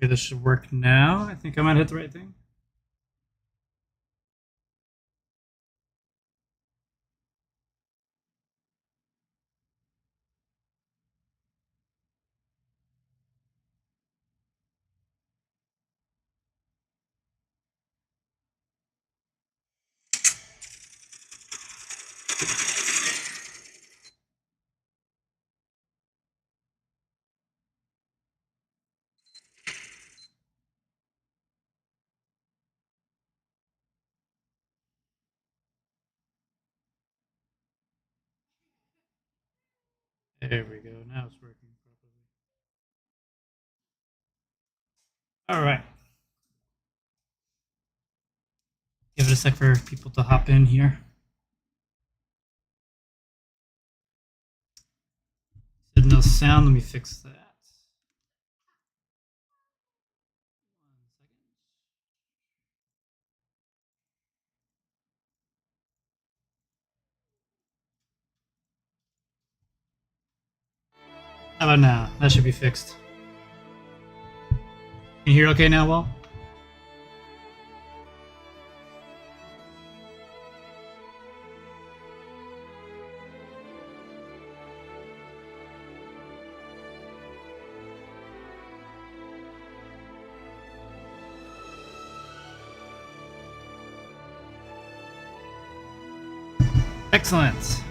Okay, this should work now. I think I might hit the right thing. There we go. Now it's working properly. All right. Give it a sec for people to hop in here. Said no sound. Let me fix that. How about now? That should be fixed. Can you hear okay now, Wall? Excellent.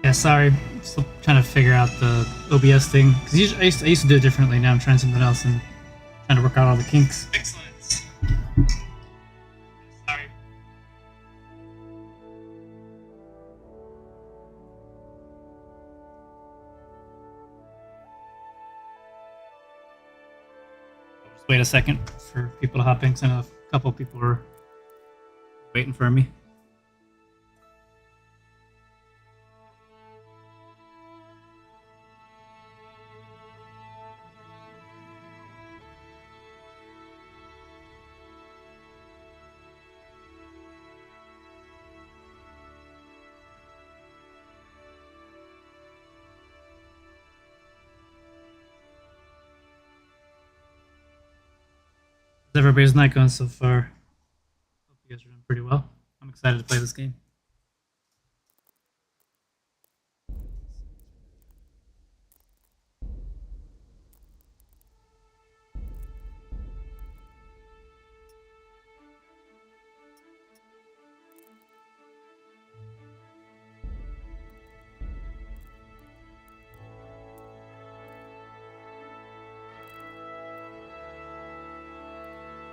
Yeah, sorry. Still trying to figure out the OBS thing. Because I used to do it differently. Now I'm trying something else and trying to work out all the kinks. Excellent. Sorry. Just wait a second for people to hop in. Because I know a couple of people are waiting for me. Everybody's night going so far. Hope you guys are doing pretty well. I'm excited to play this game.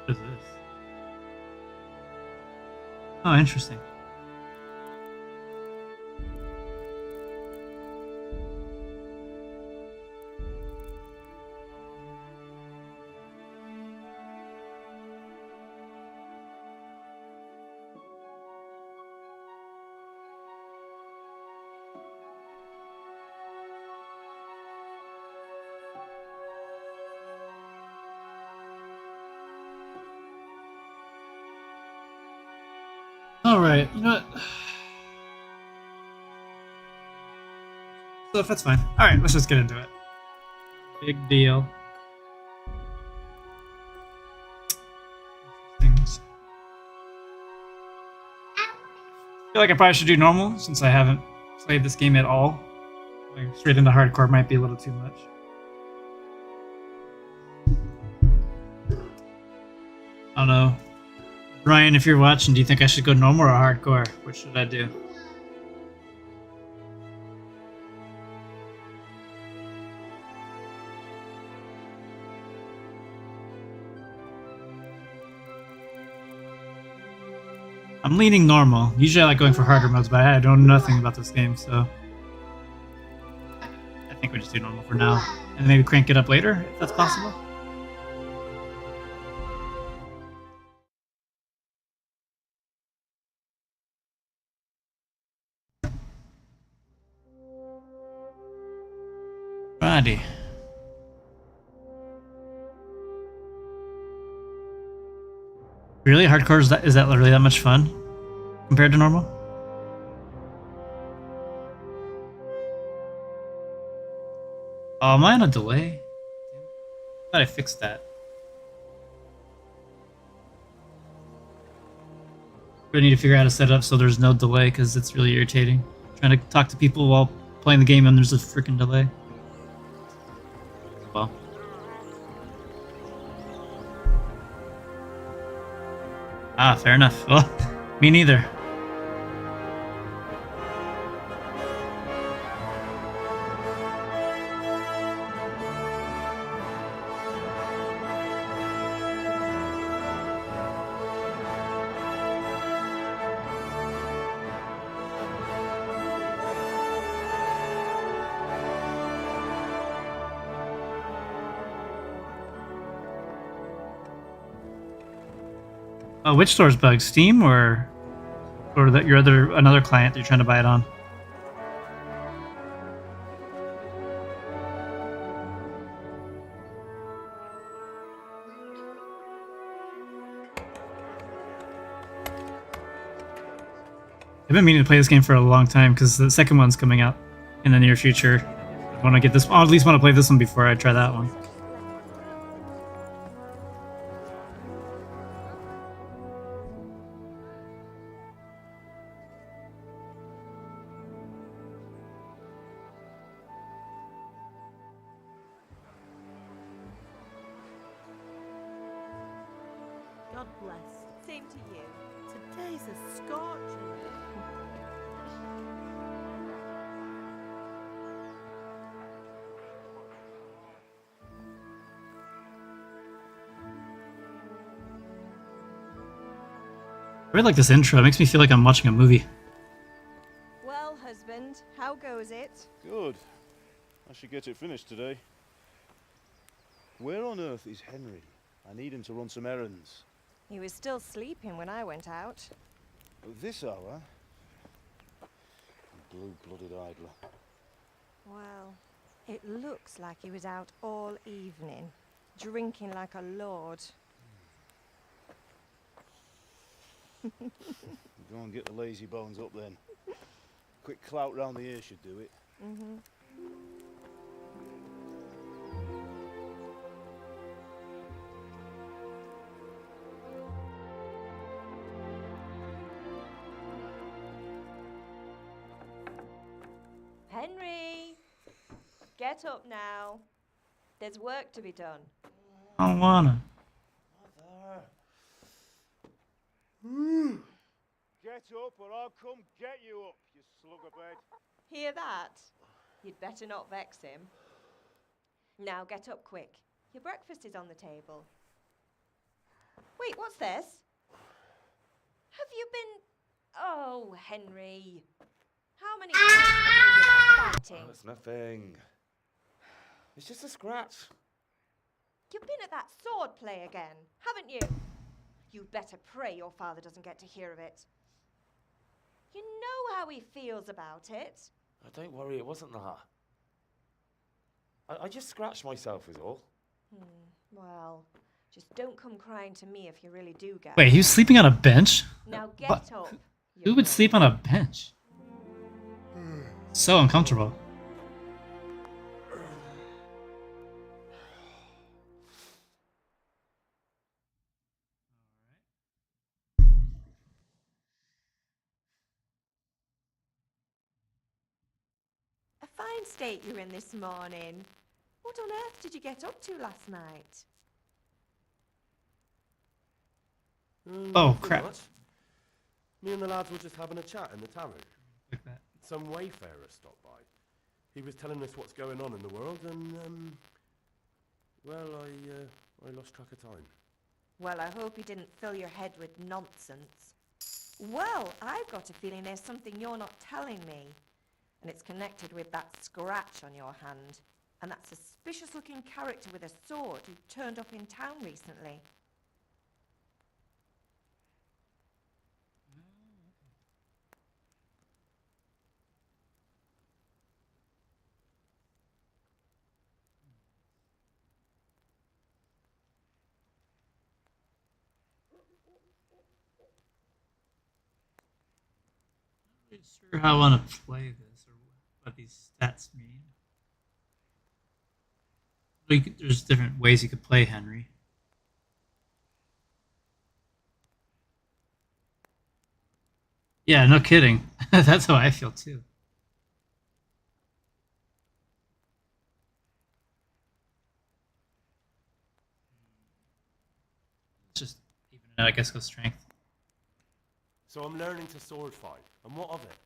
What is this? Oh, interesting. Alright, you know what? So that's fine. Alright, let's just get into it. Big deal. Things. I feel like I probably should do normal since I haven't played this game at all. Like, straight into hardcore might be a little too much. I don't know. Brian, if you're watching, do you think I should go normal or hardcore? What should I do? I'm leaning normal. Usually I like going for harder modes, but I don't know nothing about this game, so I think we just do normal for now. And maybe crank it up later, if that's possible. Righty. Really? Hardcore is that really that much fun compared to normal? Oh, am I on a delay? Thought I fixed that. We need to figure out how to set it up so there's no delay because it's really irritating. Trying to talk to people while playing the game and there's a freaking delay. Well. Ah, fair enough. Well, me neither. Oh, which store's bug? Steam or that your another client that you're trying to buy it on? I've been meaning to play this game for a long time because the second one's coming out in the near future. I want to get this. I at least want to play this one before I try that one. God bless. Same to you. Today's a scorcher. I really like this intro. It makes me feel like I'm watching a movie. Well, husband, how goes it? Good. I should get it finished today. Where on earth is Henry? I need him to run some errands. He was still sleeping when I went out. At this hour? Blue-blooded idler. Well, it looks like he was out all evening, drinking like a lord. Go and get the lazy bones up then. Quick clout round the ear should do it. Mm-hmm. Henry! Get up now. There's work to be done. I don't wanna. Get up or I'll come get you up, you slugabed. Hear that? You'd better not vex him. Now get up quick. Your breakfast is on the table. Wait, what's this? Have you been... Oh, Henry. How many times have I told you about fighting? Oh, it's nothing. It's just a scratch. You've been at that sword play again, haven't you? You'd better pray your father doesn't get to hear of it. You know how he feels about it. Oh, don't worry, it wasn't that. I just scratched myself is all. Well, just don't come crying to me if you really do get Wait, he was sleeping on a bench? Now get What? up. Who would sleep on a bench? So uncomfortable. A fine state you're in this morning. What on earth did you get up to last night? Oh, Nothing crap. much. Me and the lads were just having a chat in the tavern. Like that. Some wayfarer stopped by. He was telling us what's going on in the world, and well, I lost track of time. Well, I hope he didn't fill your head with nonsense. Well, I've got a feeling there's something you're not telling me. And it's connected with that scratch on your hand. And that suspicious-looking character with a sword who turned up in town recently. I'm not sure how I want to play this or what these stats mean. There's different ways you could play Henry. Yeah, no kidding. That's how I feel too. It's just even out, I guess, go strength. So I'm learning to sword fight, and what of it?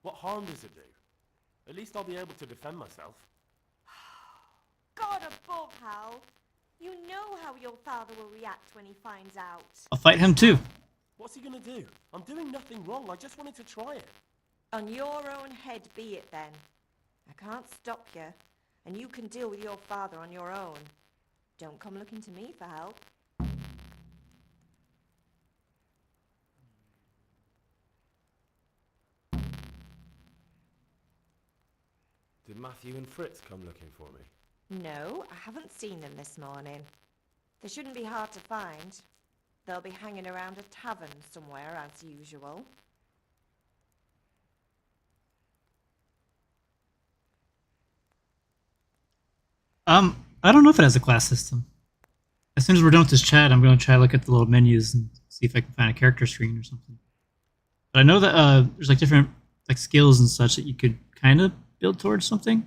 What harm does it do? At least I'll be able to defend myself. God above, Hal. You know how your father will react when he finds out. I'll fight him too. What's he gonna do? I'm doing nothing wrong, I just wanted to try it. On your own head be it then. I can't stop you, and you can deal with your father on your own. Don't come looking to me for help. Did Matthew and Fritz come looking for me? No, I haven't seen them this morning. They shouldn't be hard to find. They'll be hanging around a tavern somewhere as usual. I don't know if it has a class system. As soon as we're done with this chat, I'm going to try to look at the little menus and see if I can find a character screen or something. But I know that there's like different like skills and such that you could kind of build towards something.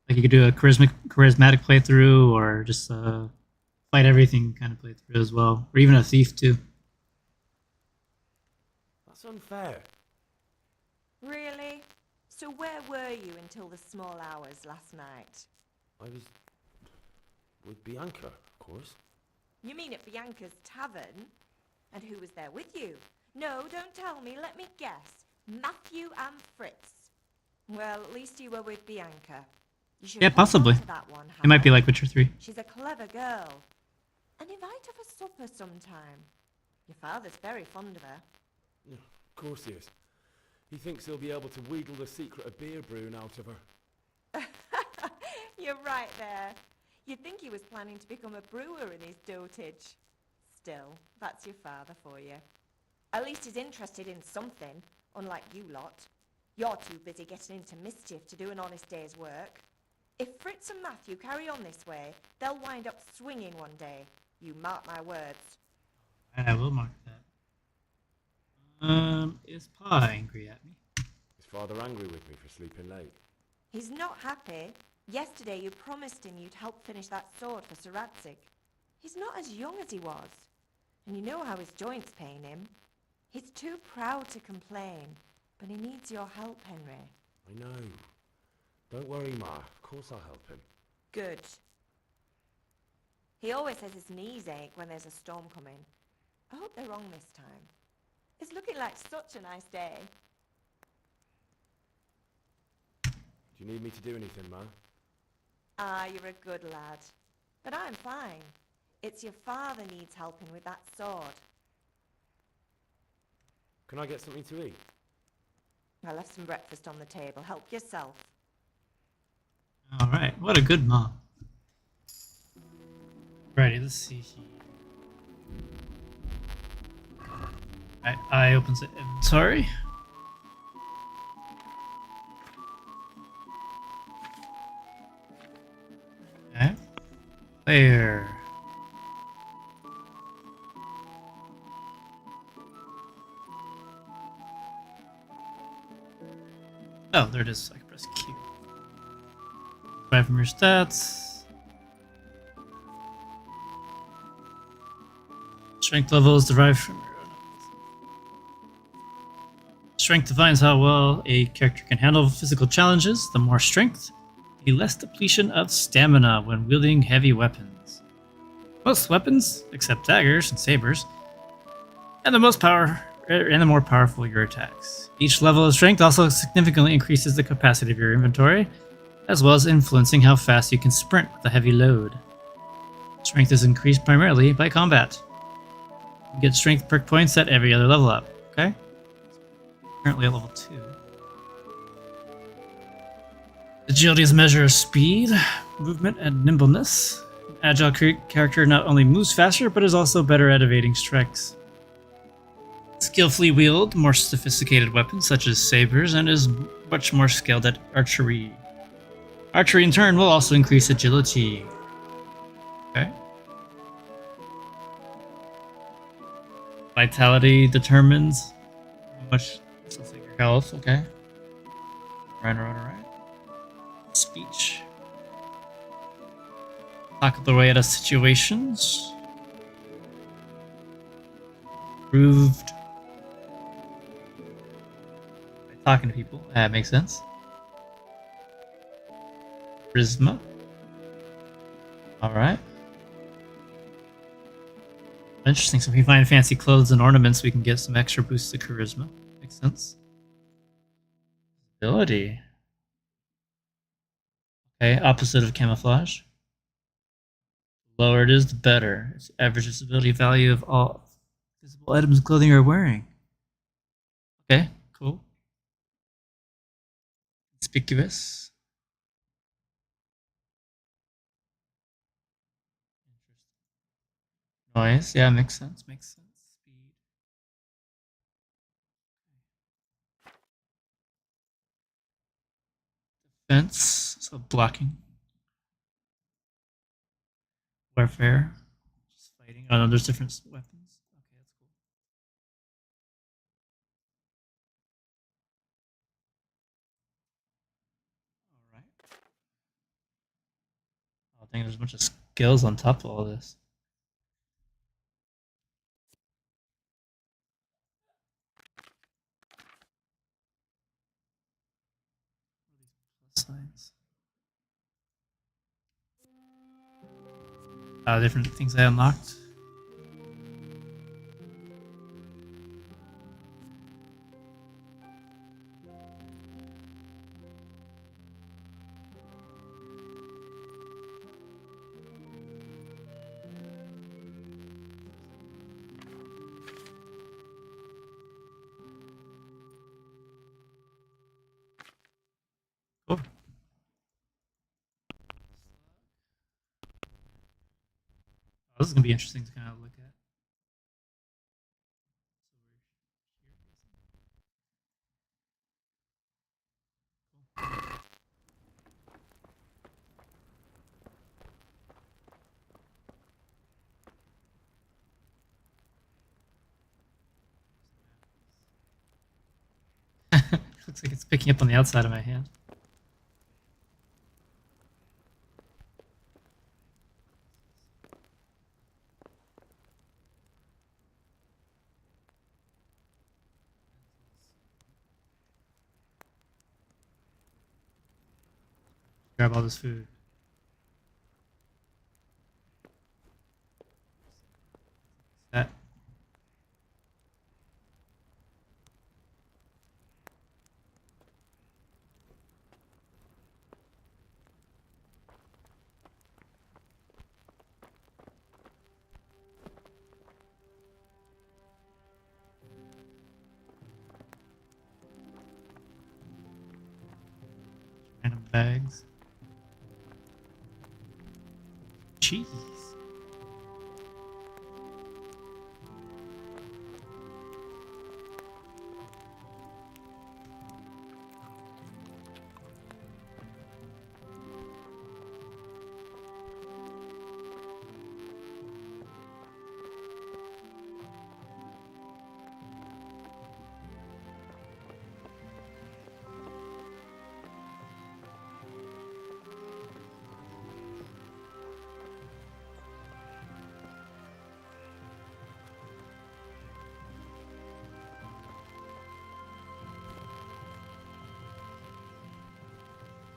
Like you could do a charismatic playthrough, or just fight everything kind of playthrough as well, or even a thief too. That's unfair. Really? So where were you until the small hours last night? I was with Bianca, of course. You mean at Bianca's tavern? And who was there with you? No, don't tell me, let me guess. Matthew and Fritz. Well, at least you were with Bianca. You should Yeah, hold on possibly. to that one, It might be Hal. like Witcher 3. She's a clever girl. And invite her for supper sometime. Your father's very fond of her. Yeah, of course he is. He thinks he'll be able to wheedle the secret of beer brewing out of her. You're right there. You'd think he was planning to become a brewer in his dotage. Still, that's your father for you. At least he's interested in something, unlike you lot. You're too busy getting into mischief to do an honest day's work. If Fritz and Matthew carry on this way, they'll wind up swinging one day. You mark my words. I will mark that. Is Pa angry at me? Is father angry with me for sleeping late? He's not happy. Yesterday you promised him you'd help finish that sword for Sir Radzig. He's not as young as he was. And you know how his joints pain him. He's too proud to complain, but he needs your help, Henry. I know. Don't worry, Ma. Of course I'll help him. Good. He always says his knees ache when there's a storm coming. I hope they're wrong this time. It's looking like such a nice day. Do you need me to do anything, Ma? Ah, you're a good lad. But I'm fine. It's your father needs helping with that sword. Can I get something to eat? I left some breakfast on the table. Help yourself. Alright, what a good mom. Righty, let's see here. Alright, I opens the inventory. Okay. Player. Oh, there it is. I can press Q. Derive from your stats. Strength level is derived from your own. Strength defines how well a character can handle physical challenges. The more strength, the less depletion of stamina when wielding heavy weapons. Most weapons, except daggers and sabers, and the more powerful your attacks. Each level of strength also significantly increases the capacity of your inventory, as well as influencing how fast you can sprint with a heavy load. Strength is increased primarily by combat. You get strength perk points at every other level up, okay? Currently at level 2. Agility is a measure of speed, movement, and nimbleness. An agile character not only moves faster, but is also better at evading strikes. Skillfully wield more sophisticated weapons such as sabers, and is much more skilled at archery. Archery in turn will also increase agility. Okay. Vitality determines how much. So let's take your health. Okay. Alright. Speech. Talk their way out of situations. Improved by talking to people. That makes sense. Charisma. Alright. Interesting. So if we find fancy clothes and ornaments, we can get some extra boosts to charisma. Makes sense. Ability. Okay, opposite of camouflage. The lower it is, the better. It's average visibility value of all visible items and clothing you're wearing. Okay, cool. Conspicuous. Noise, yeah, makes sense. Speed. Defense, so blocking. Warfare, just fighting. Oh no, there's different weapons. Okay, that's cool. Alright. Oh dang, there's a bunch of skills on top of all this. Plus signs. Different things I unlocked. Cool. Oh, this is gonna be interesting to kind of look at. Looks like it's picking up on the outside of my hand. Grab all this food. That. Random bags. Cheese.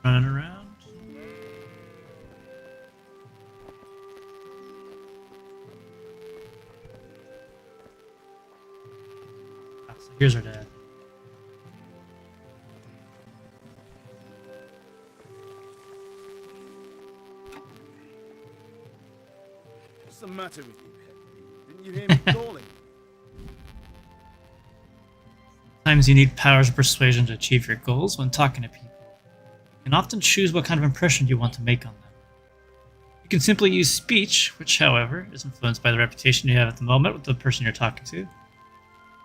Running around. Ah, so here's our dad. What's the matter with you, Pet? Didn't you hear me calling? Sometimes you need powers of persuasion to achieve your goals when talking to people. You can often choose what kind of impression you want to make on them. You can simply use speech, which, however, is influenced by the reputation you have at the moment with the person you're talking to.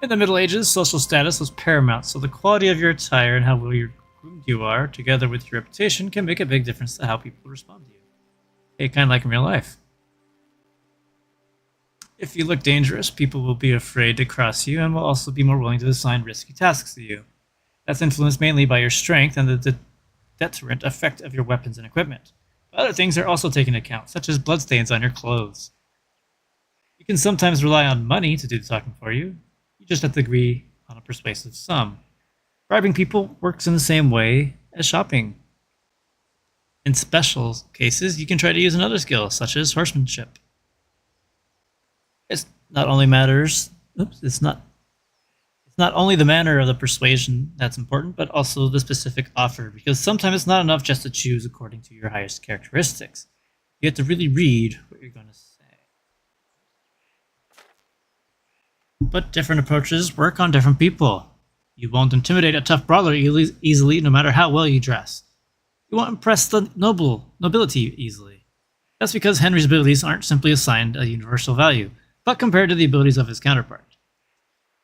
In the Middle Ages, social status was paramount, so the quality of your attire and how well you groomed you are, together with your reputation, can make a big difference to how people respond to you. Hey, kind of like in real life. If you look dangerous, people will be afraid to cross you and will also be more willing to assign risky tasks to you. That's influenced mainly by your strength and the deterrent effect of your weapons and equipment. But other things are also taken into account, such as bloodstains on your clothes. You can sometimes rely on money to do the talking for you. You just have to agree on a persuasive sum. Bribing people works in the same way as shopping. In special cases, you can try to use another skill, such as horsemanship. It's not only matters. It's not only the manner of the persuasion that's important, but also the specific offer, because sometimes it's not enough just to choose according to your highest characteristics. You have to really read what you're going to say. But different approaches work on different people. You won't intimidate a tough brawler easily, no matter how well you dress. You won't impress the nobility easily. That's because Henry's abilities aren't simply assigned a universal value, but compared to the abilities of his counterpart.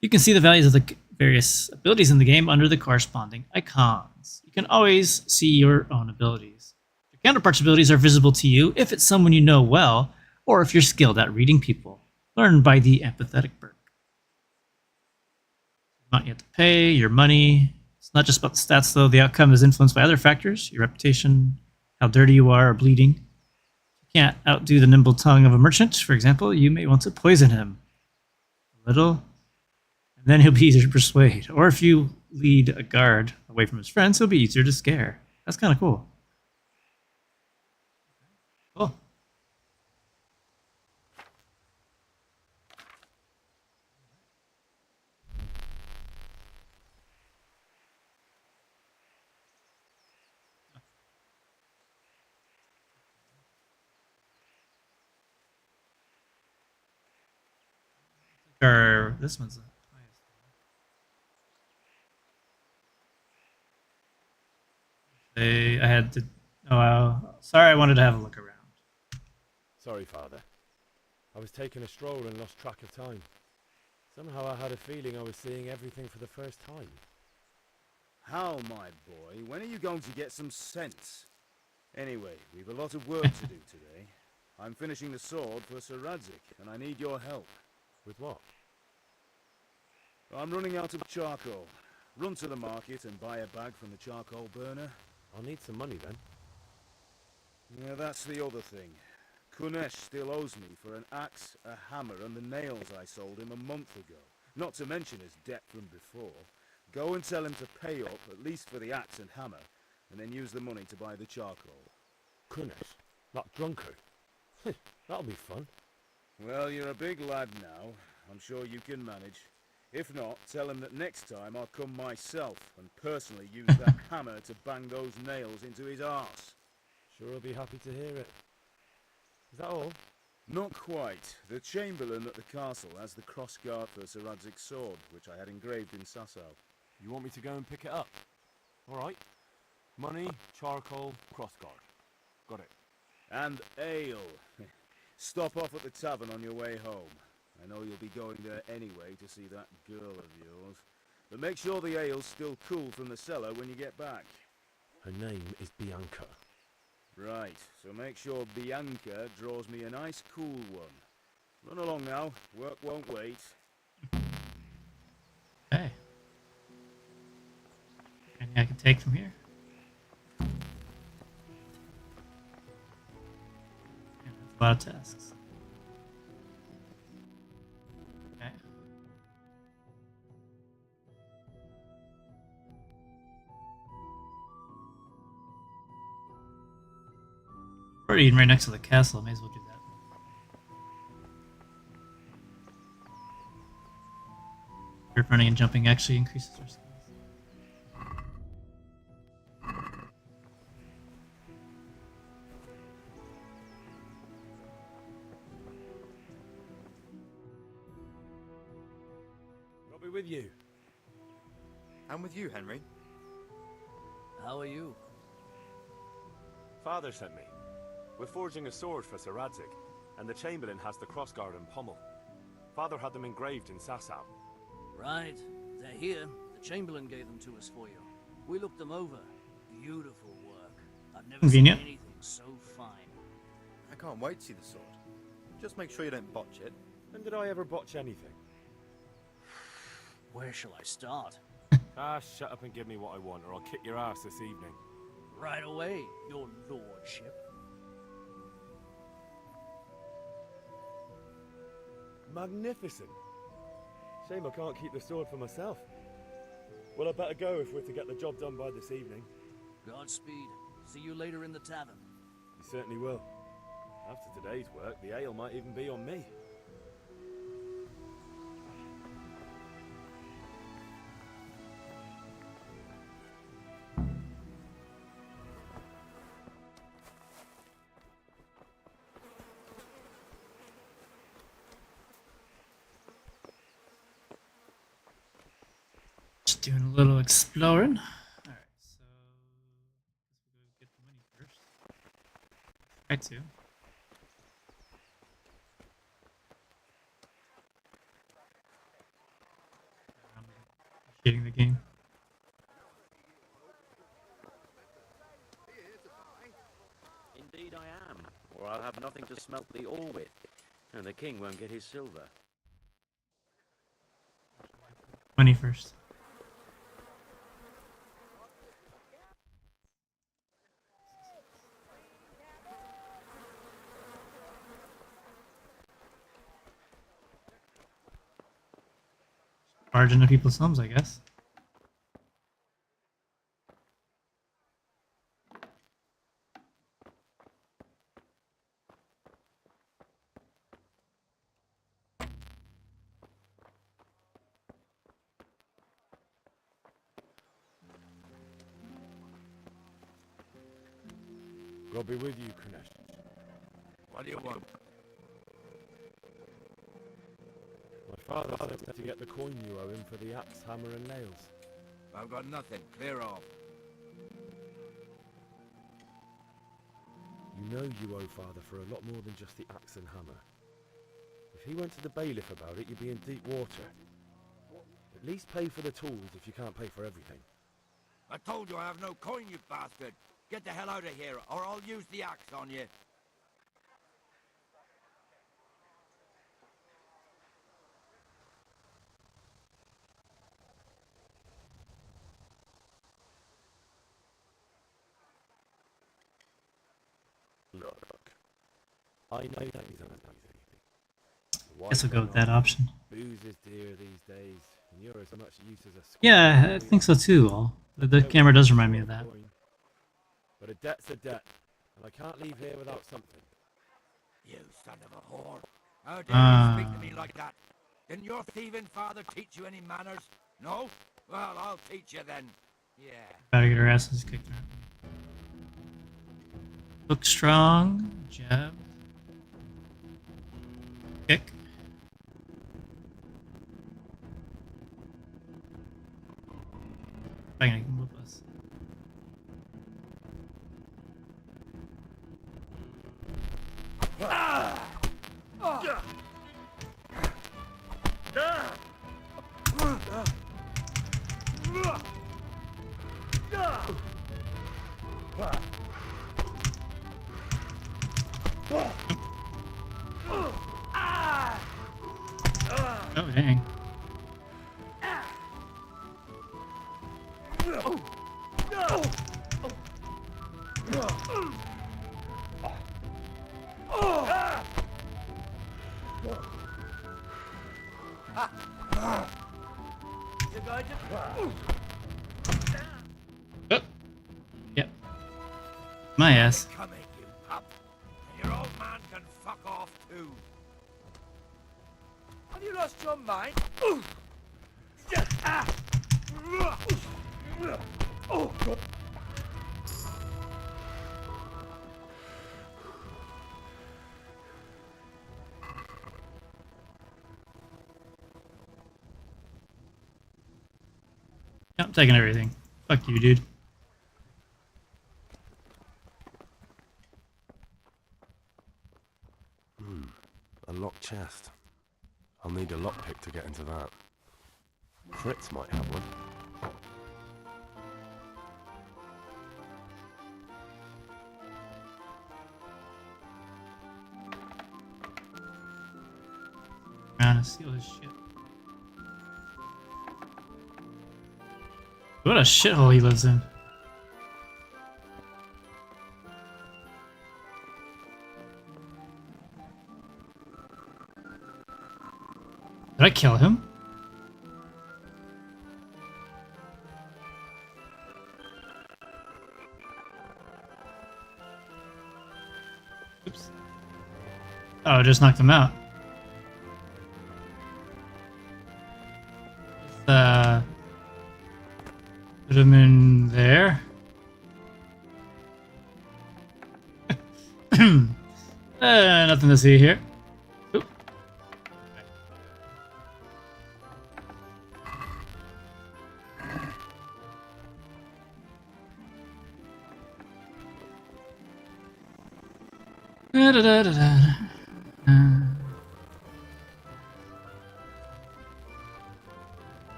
You can see the values of the various abilities in the game under the corresponding icons. You can always see your own abilities. Your counterpart's abilities are visible to you if it's someone you know well, or if you're skilled at reading people. Learn by the empathetic perk. Not yet to pay, your money. It's not just about the stats, though. The outcome is influenced by other factors, your reputation, how dirty you are, or bleeding. If you can't outdo the nimble tongue of a merchant, for example, you may want to poison him. A little, and then he'll be easier to persuade. Or if you lead a guard away from his friends, he'll be easier to scare. That's kind of cool. Cool. Or this one's the highest. I had to. Oh, sorry, I wanted to have a look around. Sorry, Father. I was taking a stroll and lost track of time. Somehow I had a feeling I was seeing everything for the first time. How, my boy? When are you going to get some sense? Anyway, we've a lot of work to do today. I'm finishing the sword for Sir Radzik, and I need your help. With what? I'm running out of charcoal. Run to the market and buy a bag from the charcoal burner. I'll need some money then. Yeah, that's the other thing. Kunesh still owes me for an axe, a hammer, and the nails I sold him a month ago. Not to mention his debt from before. Go and tell him to pay up, at least for the axe and hammer, and then use the money to buy the charcoal. Kunesh? That drunkard? That'll be fun. Well, you're a big lad now. I'm sure you can manage. If not, tell him that next time I'll come myself and personally use that hammer to bang those nails into his arse. Sure I'll be happy to hear it. Is that all? Not quite. The Chamberlain at the castle has the crossguard for Sir Radzik's sword, which I had engraved in Sasau. You want me to go and pick it up? Alright. Money, charcoal, crossguard. Got it. And ale. Stop off at the tavern on your way home. I know you'll be going there anyway to see that girl of yours. But make sure the ale's still cool from the cellar when you get back. Her name is Bianca. Right, so make sure Bianca draws me a nice cool one. Run along now, work won't wait. Okay. Anything I can take from here? Yeah, that's a lot of tasks. Okay. We're eating right next to the castle. May as well do that. Grip running and jumping actually increases our skills. I'll be with you. I'm with you, Henry. How are you? Father sent me. We're forging a sword for Sir Radzik, and the Chamberlain has the crossguard and pommel. Father had them engraved in Sasau. Right. They're here. The Chamberlain gave them to us for you. We looked them over. Beautiful work. I've never Convenient. seen anything so fine. I can't wait to see the sword. Just make sure you don't botch it. When did I ever botch anything? Where shall I start? Ah, shut up and give me what I want, or I'll kick your ass this evening. Right away, your lordship. Magnificent. Shame I can't keep the sword for myself. Well, I better go if we're to get the job done by this evening. Godspeed. See you later in the tavern. You certainly will. After today's work, the ale might even be on me. Just doing a little exploring. Alright, so we'll get the money first. Try to. I'm appreciating the game. Indeed I am, or I'll have nothing to smelt the ore with, and the king won't get his silver. Money first. Barge into people's homes, I guess. God be with you, Kunesh. What do you want? My father said to get the coin you owe him for the axe, hammer, and nails. I've got nothing. Clear off. You know you owe father for a lot more than just the axe and hammer. If he went to the bailiff about it, you'd be in deep water. At least pay for the tools if you can't pay for everything. I told you I have no coin, you bastard. Get the hell out of here, or I'll use the axe on you. Look, I know that he's uneasy. Guess we'll go with that option. Booze is dear these days, and you're as much use as a squirrel. Yeah, I think so too. The camera does remind me of that. But a debt's a debt, and I can't leave here without something. You son of a whore. How dare you speak to me like that? Didn't your thieving father teach you any manners? No? Well, I'll teach you then. Yeah. Gotta get our asses kicked out. Look strong. Jab. Kick. Bang, I can move us. Oh, dang. Oh. Yep. My ass. Coming, you pup. And your old man can fuck off too. Have you lost your mind? I'm taking everything. Fuck you, dude. A locked chest. I'll need a lockpick to get into that. Fritz might have one. to steal his shit. What a shithole he lives in. Did I kill him? Oops. Oh, I just knocked him out. Put him in there. Nothing to see here. Oop. Da, da, da, da, da.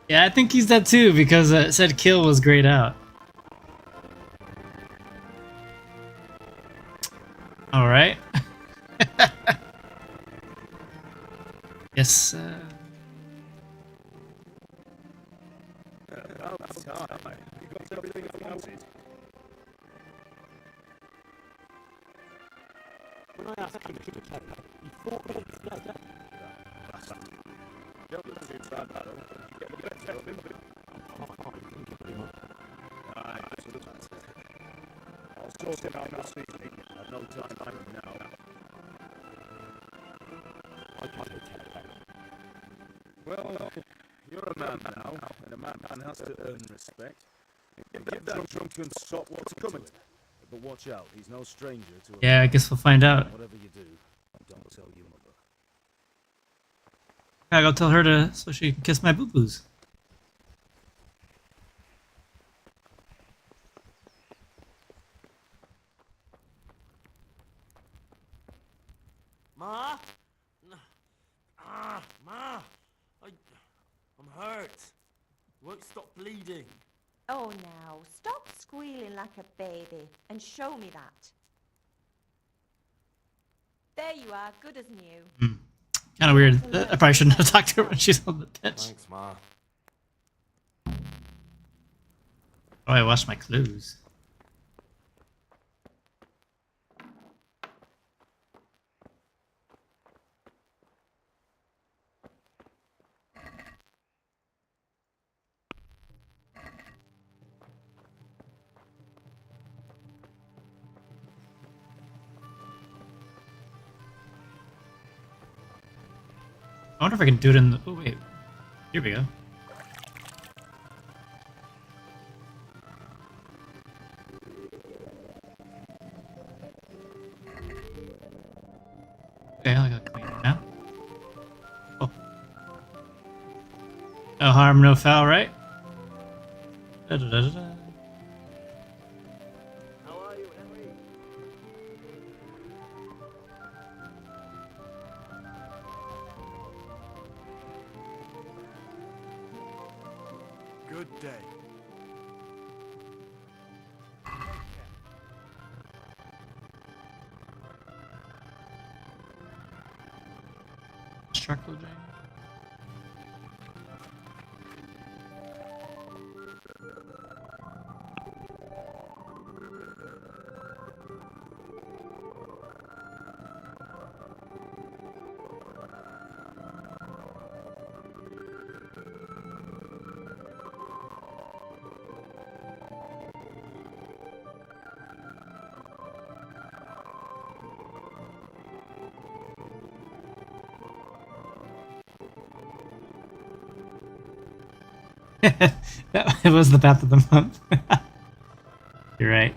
Yeah, I think he's dead too because it said kill was grayed out. All right. Yes. When I asked him to play, he thought that he was dead. I'll sort it out this evening. I've no time for him now. Well, you're a man now, and a man has to earn respect. Give that drunken sot what's coming. But watch out, he's no stranger to a Yeah, I guess we'll find out. Whatever you do, don't tell your mother. I gotta tell her to so she can kiss my boo boos. Ma? Ma! I'm hurt. Won't stop bleeding. Oh, now, stop squealing like a baby and show me that. There you are, good as new. Kind of weird. I probably shouldn't have talked to her when she's on the bench. Thanks, Ma. Oh, I washed my clothes. I wonder if I can do it in the... Oh, wait. Here we go. Okay, I got clean now. Oh. No harm, no foul, right? Da, da, da, da, da. How are you, Henry? Good day. Struckle Jane. It was the bath of the month. You're right.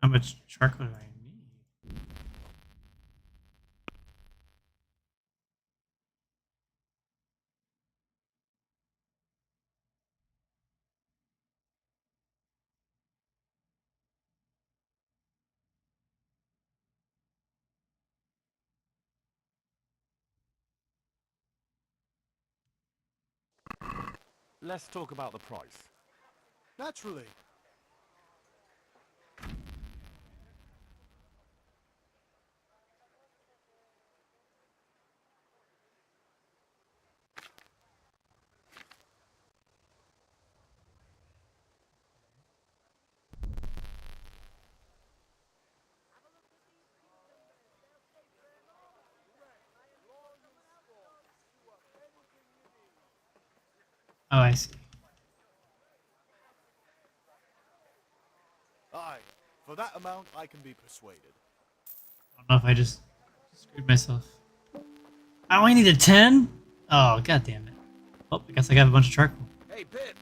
How much charcoal do I need? let's talk about the price. Naturally. Oh, I see. Aye, for that amount I can be persuaded. I don't know if I just screwed myself. I only needed 10? Oh, god damn it. Oh, I guess I got a bunch of charcoal. Hey, Pip!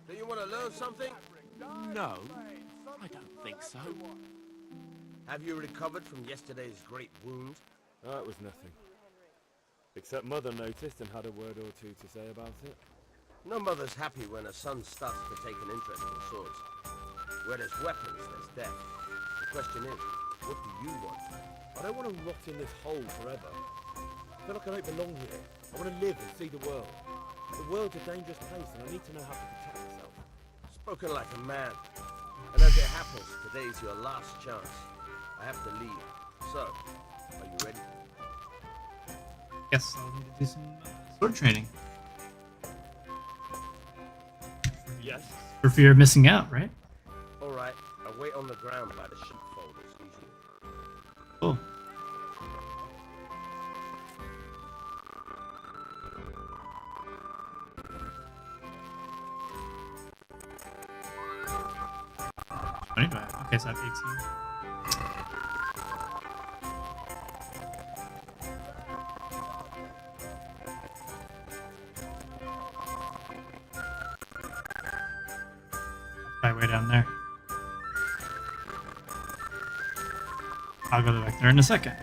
Do you want to learn something? No, I don't think so. Have you recovered from yesterday's great wound? Oh, it was nothing. Except Mother noticed and had a word or two to say about it. No mother's happy when a son starts to take an interest in swords. Where there's weapons, there's death. The question is, what do you want? I don't want to rot in this hole forever. I feel like I don't belong here. I want to live and see the world. The world's a dangerous place and I need to know how to protect myself. Spoken like a man. And as it happens, today's your last chance. I have to leave. So, are you ready? Guess I'll need to do some sword training. Yes. For fear of missing out, right? Alright, I'll wait on the ground by the sheepfold as usual. Cool. Okay, so I have 18. Probably way down there. I'll go back there in a second.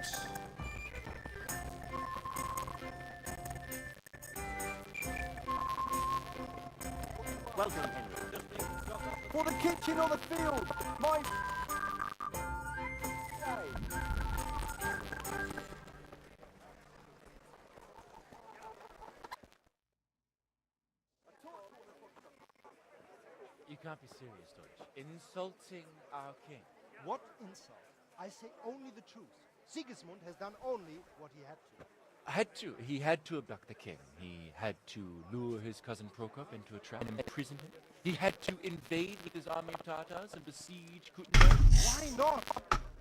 Welcome, Henry. For the kitchen or the field! My... You can't be serious, Deutsch. Insulting our king. What insult? I say only the truth. Sigismund has done only what he had to. He had to abduct the king. He had to lure his cousin Prokop into a trap and imprison him. He had to invade with his army of Tatars and besiege Kuttenberg. Why not?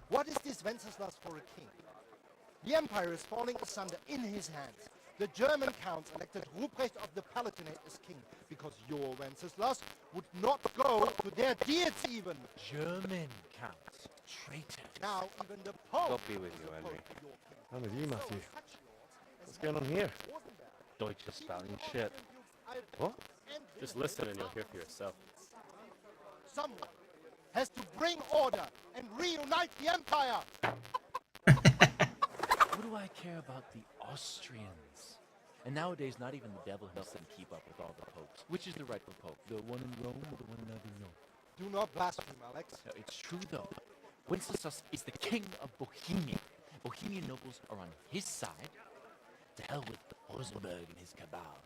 What is this Wenceslas for a king? The empire is falling asunder in his hands. The German counts elected Ruprecht of the Palatinate as king because your Wenceslas would not go to their deeds even. German counts. Traitors. Now even the Pope God be with you, is Henry. opposed to your king. I'm with you, Matthew. So such lords as What's going on here? Deutsch is spouting shit. What? Just listen and you'll hear for yourself. Someone has to bring order and reunite the empire. What do I care about the Austrians? And nowadays, not even the devil himself can keep up with all the popes. Which is the rightful pope? The one in Rome or the one in Avignon? Do not blaspheme, Alex. No, it's true, though. Wenceslas is the king of Bohemia. Bohemian nobles are on his side. To hell with Rosenberg and his cabal.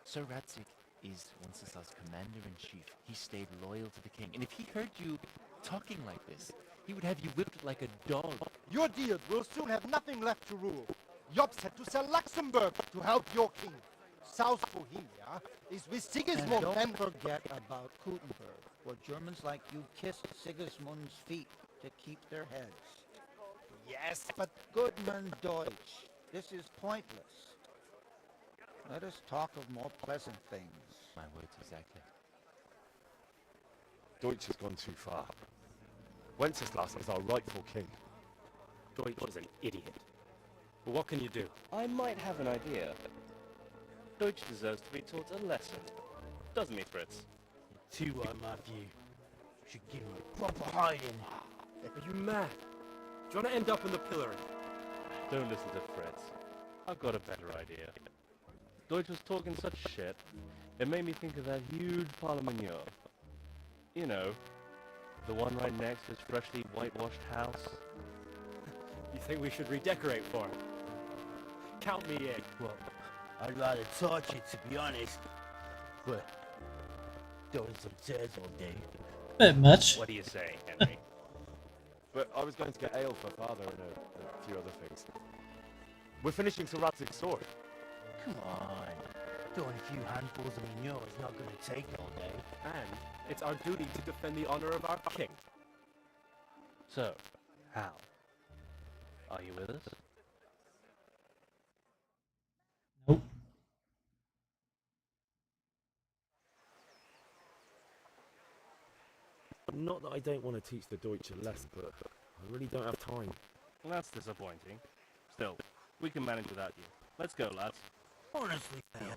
Sir Ratzik is Wenceslas' commander-in-chief. He stayed loyal to the king. And if he heard you talking like this, he would have you whipped like a dog. Your deal will soon have nothing left to rule. Jobst had to sell Luxembourg to help your king. South Bohemia is with Sigismund And don't forget about Kuttenberg, where Germans like you kissed Sigismund's feet to keep their heads. Yes, but Goodman Deutsch, this is pointless. Let us talk of more pleasant things. My words exactly. Deutsch has gone too far. Wenceslas is our rightful king. Deutsch is an idiot. But what can you do? I might have an idea. Deutsch deserves to be taught a lesson. Doesn't he, Fritz? Too right, Matthew. Should give him a proper hiding. Are you mad? Do you want to end up in the pillory? Don't listen to Fritz. I've got a better idea. Deutsch was talking such shit, it made me think of that huge Parlement. You know, the one right next to his freshly whitewashed house. You think we should redecorate for him? Count me in. Well, I'd rather torch it, to be honest. but doing some tears all day. Bit much. What do you say, Henry? But I was going to get ale for Father and a few other things. We're finishing Sir Radzig's sword. Come on. Doing a few handfuls of manure is not going to take all day. And it's our duty to defend the honor of our king. So, Hal, are you with us? Nope. Not that I don't want to teach the Deutsch a lesson, but I really don't have time. Well, that's disappointing. Still, we can manage without you. Let's go, lads. Honestly, man.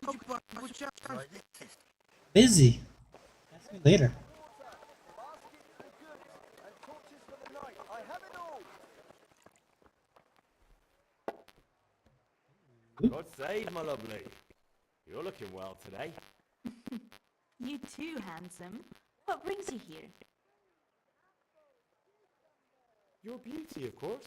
How about you chance like this? Busy. Ask me later. God save, my lovely. You're looking well today. You too, handsome. What brings you here? Your beauty, of course.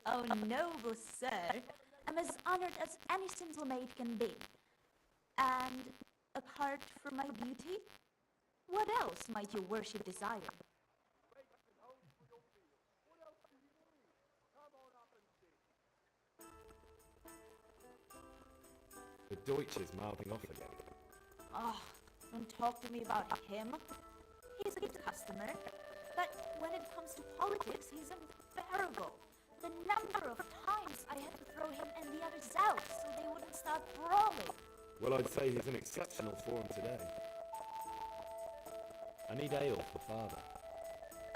Oh, noble sir. I'm as honored as any simple maid can be. And apart from my beauty, what else might your worship desire? The Deutsch is mouthing off again. Oh, don't talk to me about him. He's a good customer. But when it comes to politics, he's unbearable. The number of times I had to throw him and the others out so they wouldn't start brawling. Well, I'd say he's in exceptional form today. I need ale for Father.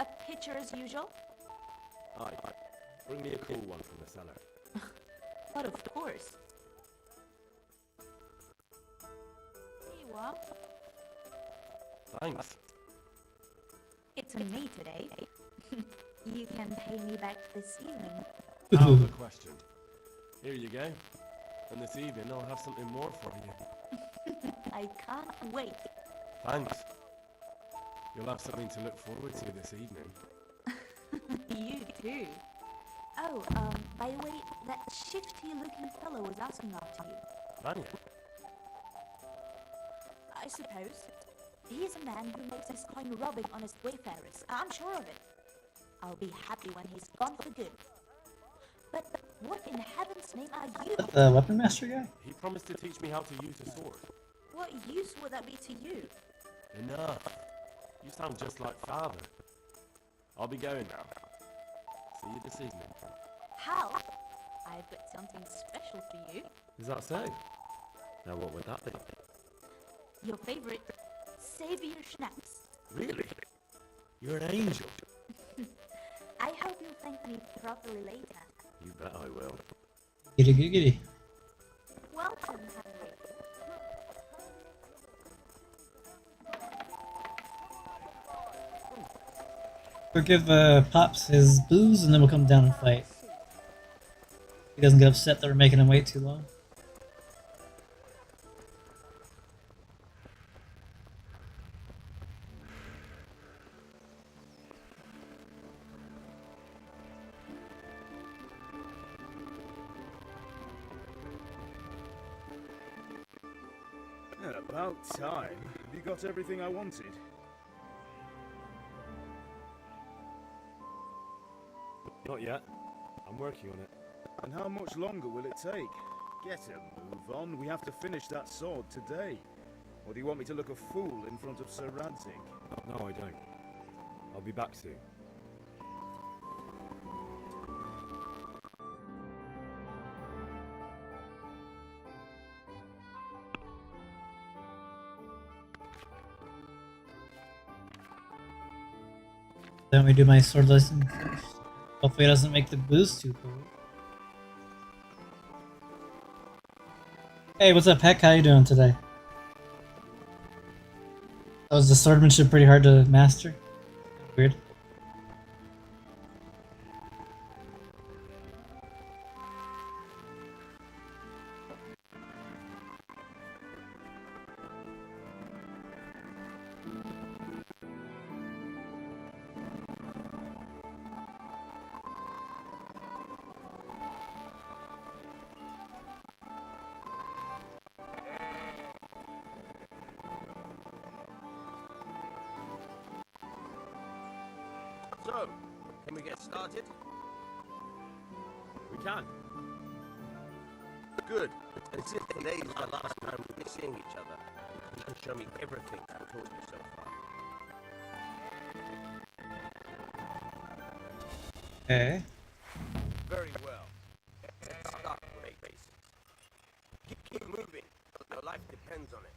A pitcher as usual? Aye. Bring me a cool one from the cellar. But of course. Here you are. Thanks. It's on me today. You can pay me back this evening. Out of the question. Here you go. And this evening I'll have something more for you. I can't wait. Thanks. You'll have something to look forward to this evening. You too. Oh, by the way, that shifty-looking fellow was asking after you. Vanya? I suppose. He is a man who makes his coin robbing honest wayfarers. I'm sure of it. I'll be happy when he's gone for good. But what in heaven's name are you? The weapon master guy? He promised to teach me how to use a sword. What use would that be to you? Enough. You sound just like Father. I'll be going now. See you this evening. How? I've got something special for you. Is that so? Now what would that be? Your favorite Savior Schnapps. Really? You're an angel. I hope you'll thank me properly later. You bet I will. Giddy giddy giddy. Welcome, Henry. We'll give Pops his booze and then we'll come down and fight. He doesn't get upset that we're making him wait too long. About time. Have you got everything I wanted? Not yet. I'm working on it. And how much longer will it take? Get a move on. We have to finish that sword today. Or do you want me to look a fool in front of Sir Radzig? No, I don't. I'll be back soon. Then we do my sword lesson first. Hopefully it doesn't make the booze too cold. Hey, what's up, Heck? How you doing today? Was the swordmanship pretty hard to master? Weird. So, can we get started? We can. Good. And since today's the last time we'll be seeing each other, you can show me everything I've taught you so far. Okay. Very well. Let's start with the basics. Keep moving. Your life depends on it.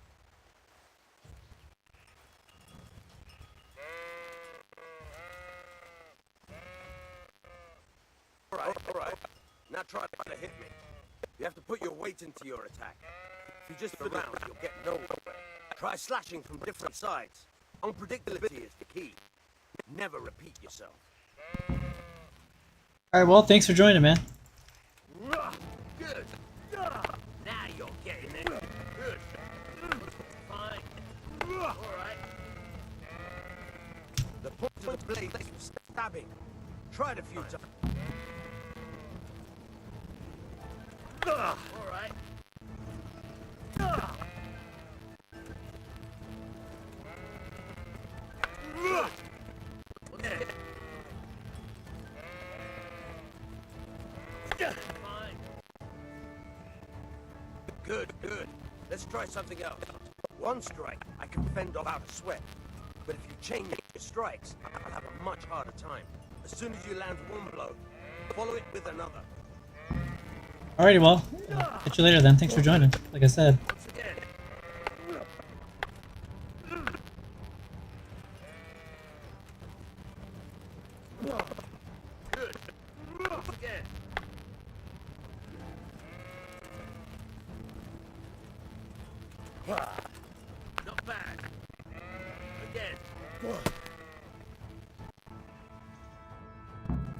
All right. Now try to hit me. You have to put your weight into your attack. If you just sit around, you'll get nowhere. Try slashing from different sides. Unpredictability is the key. Never repeat yourself. Alright, well, thanks for joining, man. Good. Now you're getting it. Good. Fine. All right. The point of the blade is stabbing. Try it a few times. All right. Fine. Good. Let's try something else. One strike, I can fend off out a sweat. But if you change your strikes, I'll have a much harder time. As soon as you land one blow, follow it with another. Alrighty, well, catch you later then. Thanks for joining, like I said. Once again. Good. Once again. Not bad. Again.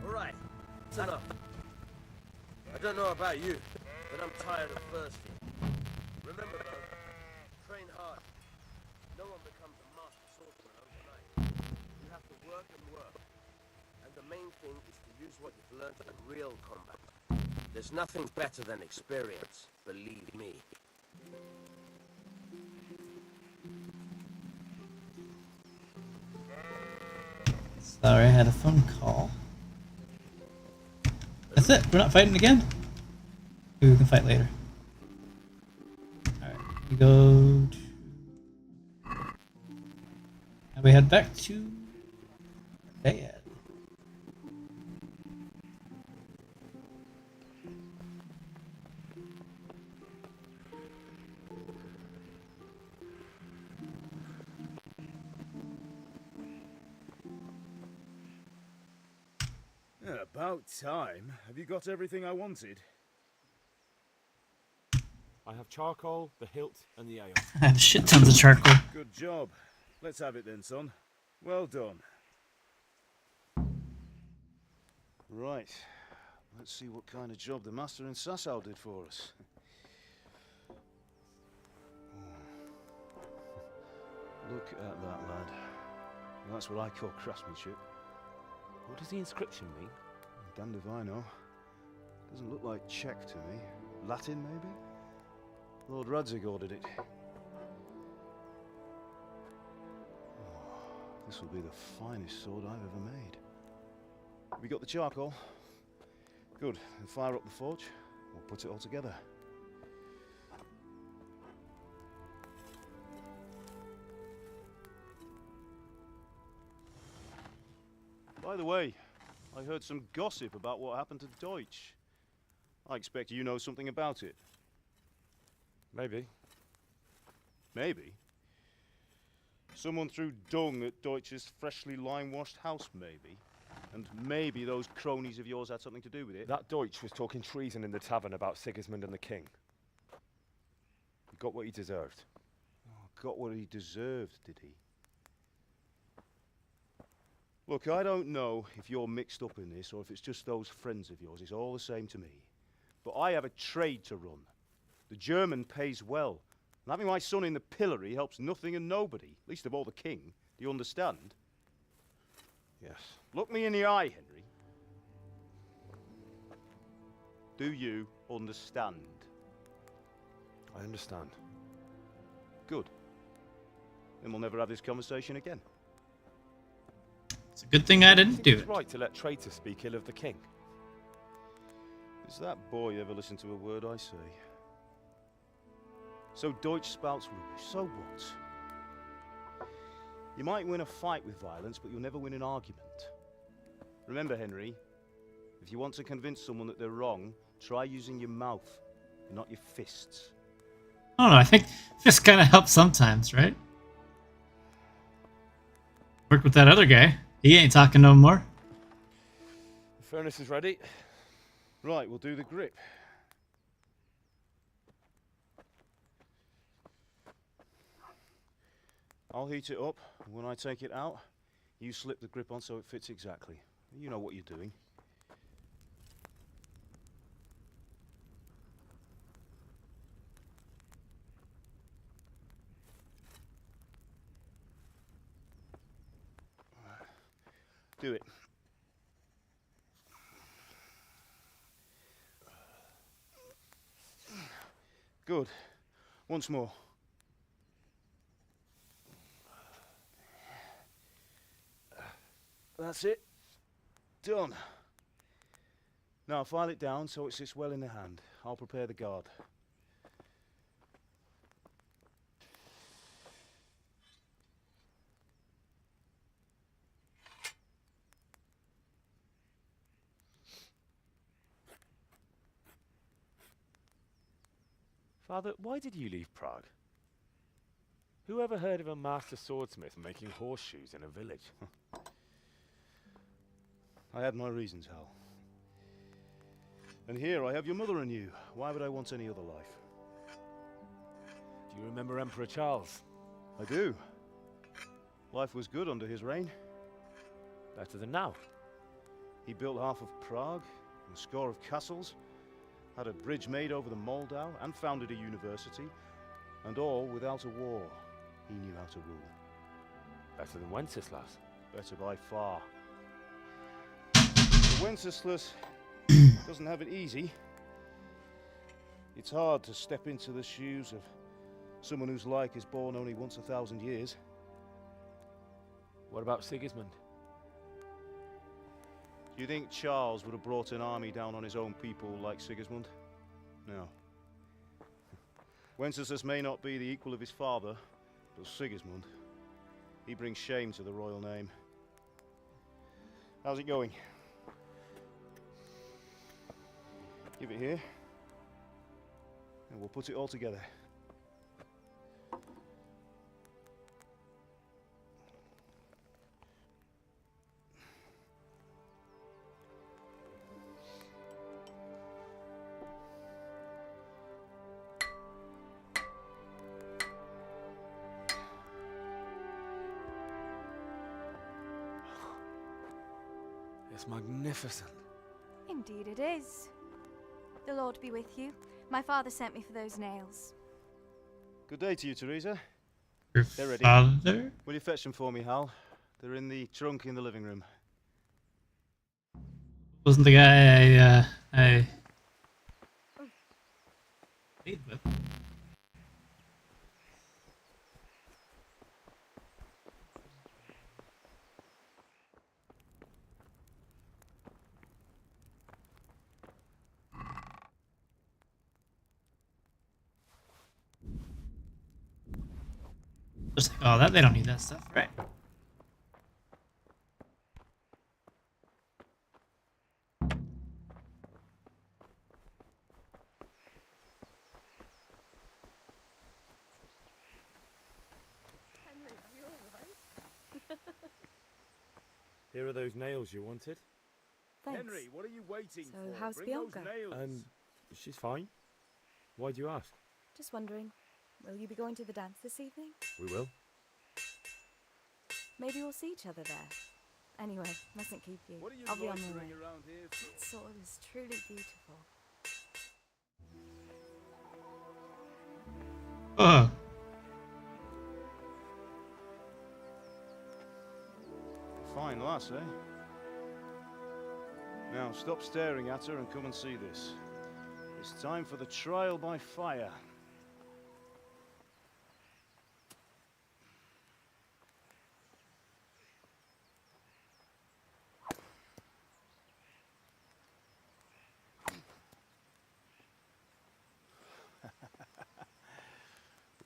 All right. It's enough. I don't know about you, but I'm tired of thirsty. Remember though, train hard. No one becomes a master swordsman overnight. You have to work and work. And the main thing is to use what you've learned in real combat. There's nothing better than experience, believe me. Sorry, I had a phone call. That's it. We're not fighting again? Maybe we can fight later. Alright, we go to... Now we head back to... Bad. About time. Have you got everything I wanted? I have charcoal, the hilt, and the ale. I have shit tons of charcoal. Good job. Let's have it then, son. Well done. Right. Let's see what kind of job the master in Sasau did for us. Look at that, lad. That's what I call craftsmanship. What does the inscription mean? Damned if I know. Doesn't look like Czech to me. Latin, maybe? Lord Radzig ordered it. Oh, this will be the finest sword I've ever made. Have you got the charcoal? Good. Then fire up the forge. We'll put it all together. By the way, I heard some gossip about what happened to Deutsch. I expect you know something about it. Maybe. Maybe? Someone threw dung at Deutsch's freshly lime-washed house, maybe? And maybe those cronies of yours had something to do with it? That Deutsch was talking treason in the tavern about Sigismund and the king. He got what he deserved. Oh, got what he deserved, did he? Look, I don't know if you're mixed up in this or if it's just those friends of yours. It's all the same to me. But I have a trade to run. The German pays well. And having my son in the pillory helps nothing and nobody, least of all the king. Do you understand? Yes. Look me in the eye, Henry. Do you understand? I understand. Good. Then we'll never have this conversation again. It's a good thing I didn't Think do it's it. right to let traitors speak ill of the king. Does that boy ever listen to a word I say? So Deutsch spouts rubbish, so what? You might win a fight with violence, but you'll never win an argument. Remember, Henry, if you want to convince someone that they're wrong, try using your mouth, and not your fists. I don't know, I think this kind of helps sometimes, right? Work with that other guy. He ain't talking no more. The furnace is ready. Right, we'll do the grip. I'll heat it up, and when I take it out, you slip the grip on so it fits exactly. You know what you're doing. Do it. Good. Once more. That's it. Done. Now file it down so it sits well in the hand. I'll prepare the guard. Father, why did you leave Prague? Who ever heard of a master swordsmith making horseshoes in a village? I had my reasons, Hal. And here I have your mother and you. Why would I want any other life? Do you remember Emperor Charles? I do. Life was good under his reign. Better than now. He built half of Prague, and a score of castles, had a bridge made over the Moldau, and founded a university, and all without a war. He knew how to rule. Better than Wenceslas. Better by far. Wenceslas doesn't have it easy. It's hard to step into the shoes of someone whose like is born only once 1,000 years. What about Sigismund? Do you think Charles would have brought an army down on his own people like Sigismund? No. Wenceslas may not be the equal of his father, but Sigismund, he brings shame to the royal name. How's it going? Give it here, and we'll put it all together. It's magnificent. Indeed it is. The Lord be with you. My father sent me for those nails. Good day to you, Teresa. Your They're ready. father? Will you fetch them for me, Hal? They're in the trunk in the living room. Wasn't the guy I played with. Just like, oh, that they don't need that stuff, right? Here are those nails you wanted. Thanks. Henry, what are you waiting So, for? how's Bring Bianca? those nails. She's fine. Why do you ask? Just wondering, will you be going to the dance this evening? We will. Maybe we'll see each other there. Anyway, mustn't keep you. What are you I'll be on my way. loitering around here for? That sword is truly beautiful. Oh, Fine lass, eh? Now stop staring at her and come and see this. It's time for the trial by fire.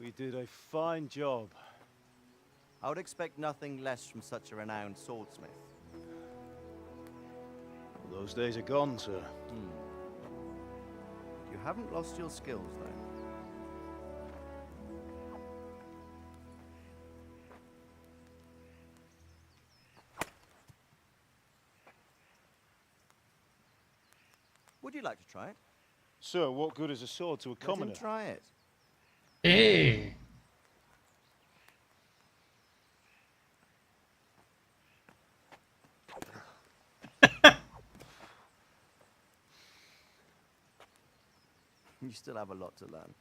We did a fine job. I would expect nothing less from such a renowned swordsmith. Well, those days are gone, sir. You haven't lost your skills, though. Would you like to try it? Sir, what good is a sword to a commoner? Let him try it. Hey. You still have a lot to learn.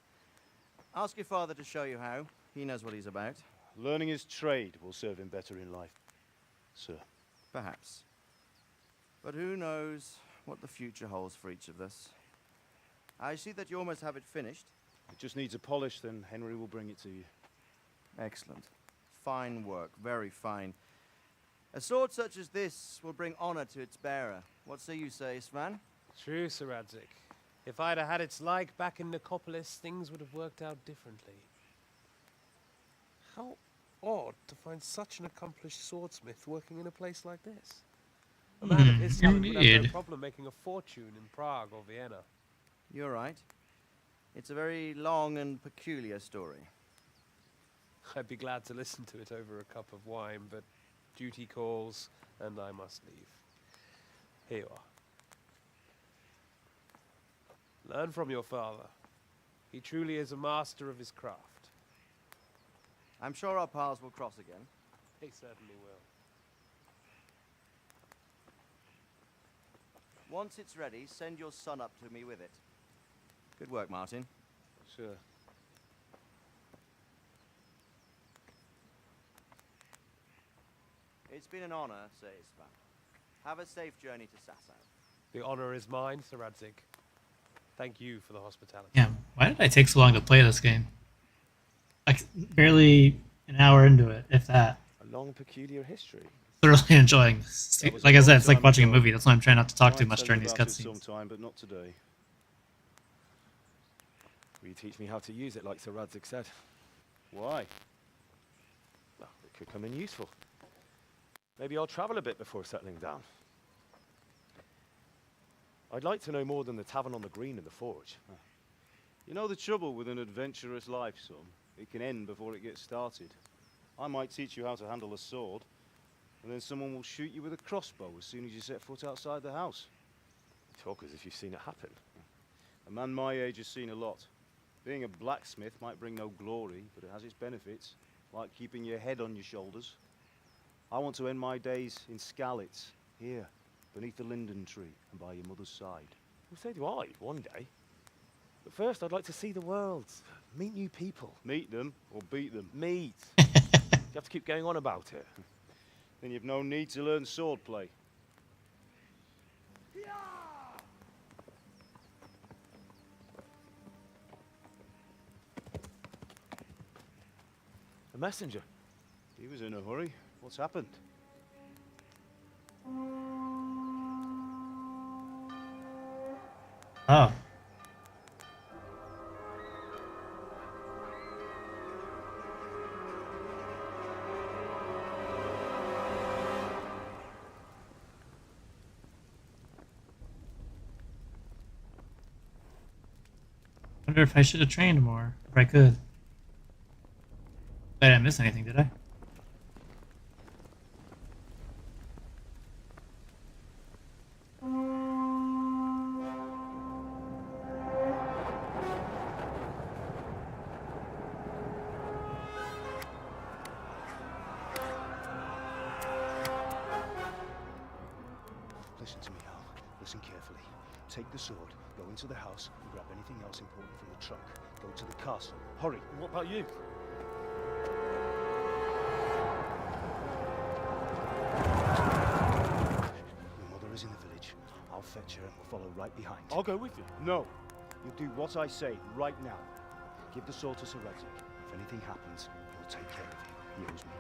Ask your father to show you how. He knows what he's about. Learning his trade will serve him better in life, sir. Perhaps. But who knows what the future holds for each of us. I see that you almost have it finished. It just needs a polish, then Henry will bring it to you. Excellent. Fine work, very fine. A sword such as this will bring honor to its bearer. What say you, Svan? True, Sir Radzik. If I'd have had its like back in Nicopolis, things would have worked out differently. How odd to find such an accomplished swordsmith working in a place like this. A man of his talent would have no indeed. problem making a fortune in Prague or Vienna. You're right. It's a very long and peculiar story. I'd be glad to listen to it over a cup of wine, but duty calls, and I must leave. Here you are. Learn from your father. He truly is a master of his craft. I'm sure our paths will cross again. He certainly will. Once it's ready, send your son up to me with it. Good work, Martin. Sure. It's been an honor, Sir Isvan. Have a safe journey to Sasau. The honor is mine, Sir Radzik. Thank you for the hospitality. Yeah, why did I take so long to play this game? Like, barely an hour into it, if that. A long, peculiar history. Thoroughly enjoying this. Like I said, it's like watching a movie. That's why I'm trying not to talk too much during these cutscenes. Sometime, but not today. Will you teach me how to use it like Sir Radzik said? Why? Well, it could come in useful. Maybe I'll travel a bit before settling down. I'd like to know more than the tavern on the green and the forge. You know the trouble with an adventurous life, son? It can end before it gets started. I might teach you how to handle a sword, and then someone will shoot you with a crossbow as soon as you set foot outside the house. You talk as if you've seen it happen. A man my age has seen a lot. Being a blacksmith might bring no glory, but it has its benefits, like keeping your head on your shoulders. I want to end my days in Skalitz, here, beneath the linden tree and by your mother's side. Well, so do I, one day. But first, I'd like to see the world, meet new people. Meet them or beat them? Meet. You have to keep going on about it. Then you've no need to learn swordplay. A messenger. He was in a hurry. What's happened? Oh. Wonder if I should have trained more, if I could. I didn't miss anything, did I? Listen to me, Hal. Listen carefully. Take the sword, go into the house, and grab anything else important from the trunk. Go to the castle. Hurry. What about you? Your mother is in the village. I'll fetch her and we'll follow right behind. I'll go with you. No. You'll do what I say right now. Give the sword to Sir Radzik. If anything happens, he'll take care of you. He owes me.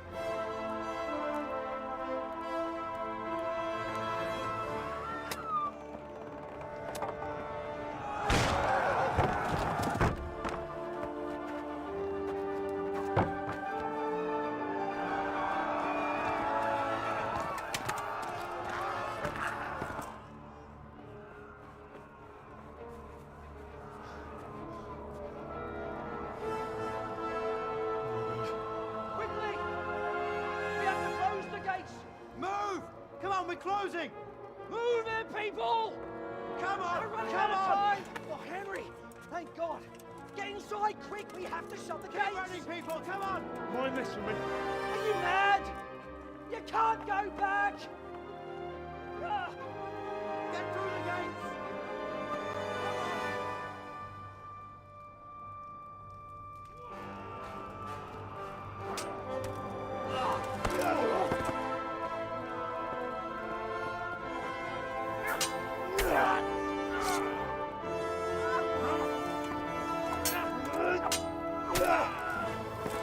Come on, we're closing! Move it, people! Come on! We're running Come out of on! time! Oh, Henry! Thank God! Get inside, quick! We have to shut the Get gates! ready, people! Come on! Mind this for me. Are you mad? You can't go back! Ah. Get through the gates!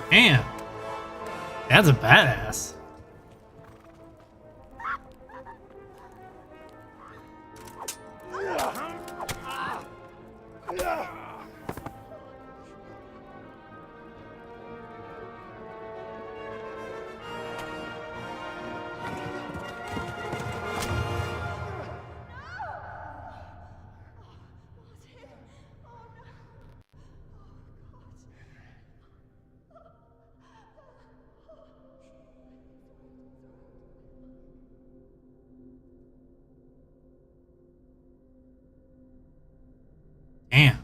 Damn. That's a badass. Damn.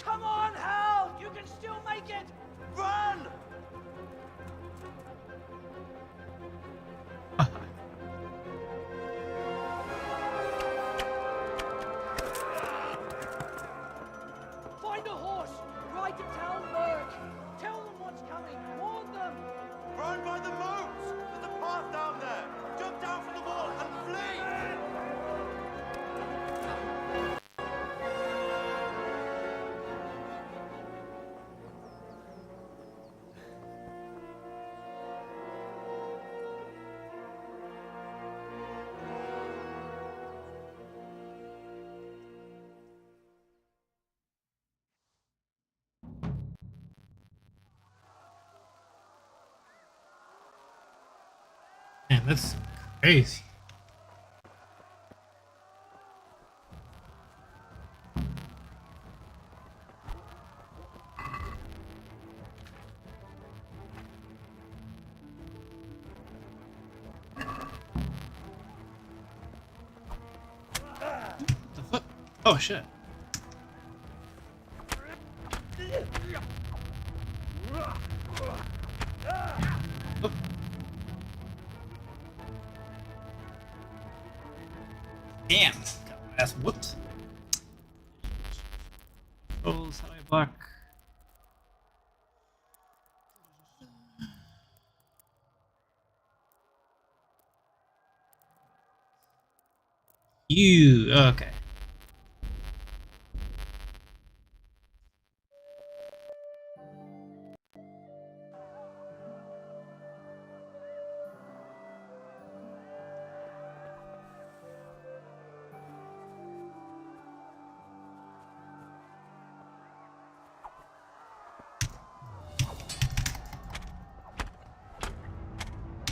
Come on, Hal! You can still make it! Run! Find a horse! Ride to town, Merc! Tell them what's coming! Warn them! Run by the moats! There's a path down there! Jump down from the wall and flee! Man, that's crazy. The fuck? Oh shit. Oh. Damn. Got my ass whooped. Controls, how do I block? You okay.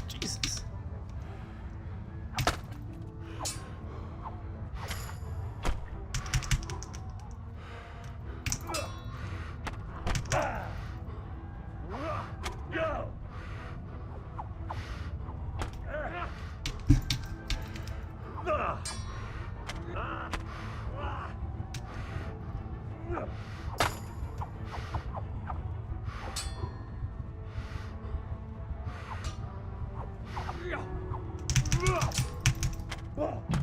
Jesus.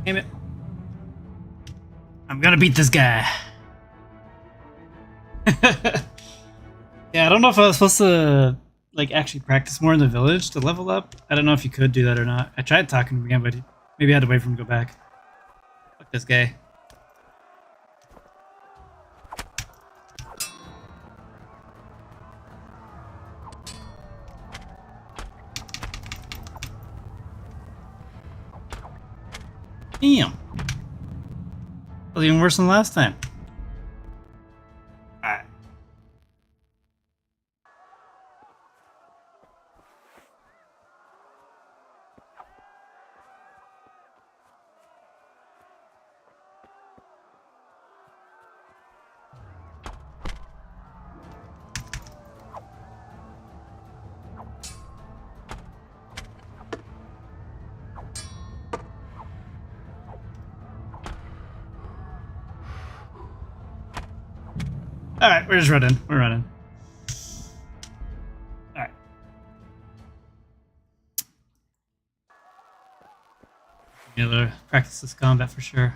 Damn it. I'm gonna beat this guy. Yeah, I don't know if I was supposed to like actually practice more in the village to level up. I don't know if you could do that or not. I tried talking to him again, but maybe I had to wait for him to go back. Fuck this guy. Damn. That was even worse than last time. Alright. Alright, we're just running. We're running. Alright. Need to practice this combat for sure.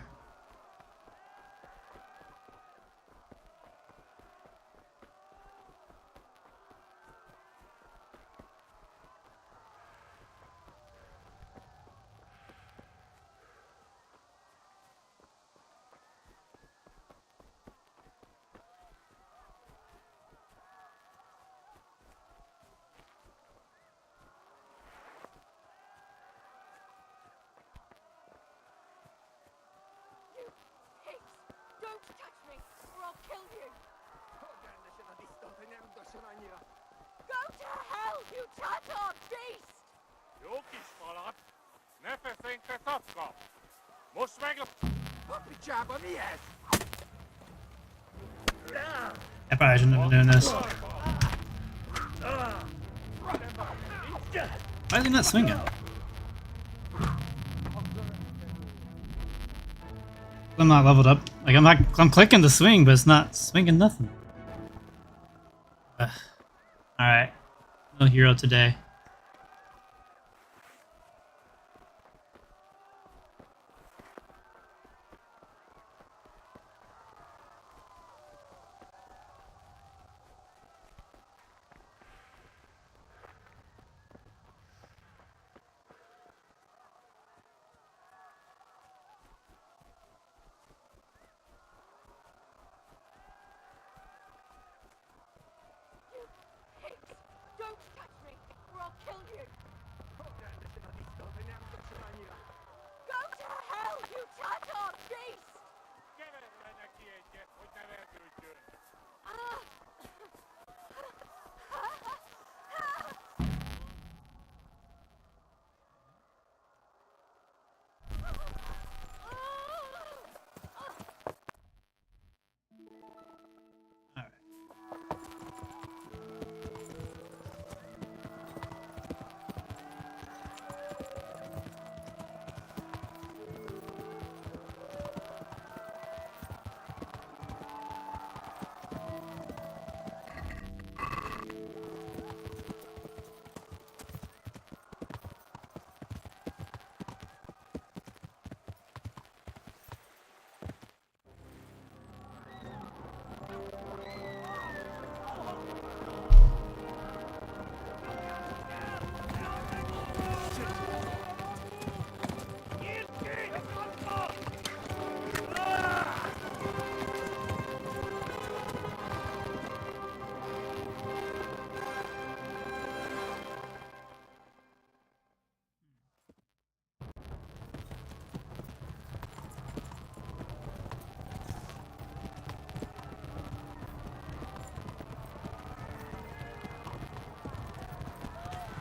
Don't touch me, or I'll kill you! Go to hell, you Tatar beast! I probably shouldn't have been doing this. Why is he not swinging? I'm not leveled up. Like I'm clicking the swing, but it's not swinging nothing. Alright. No hero today. Don't touch me, or I'll kill you! Go to hell, you Tatar beast!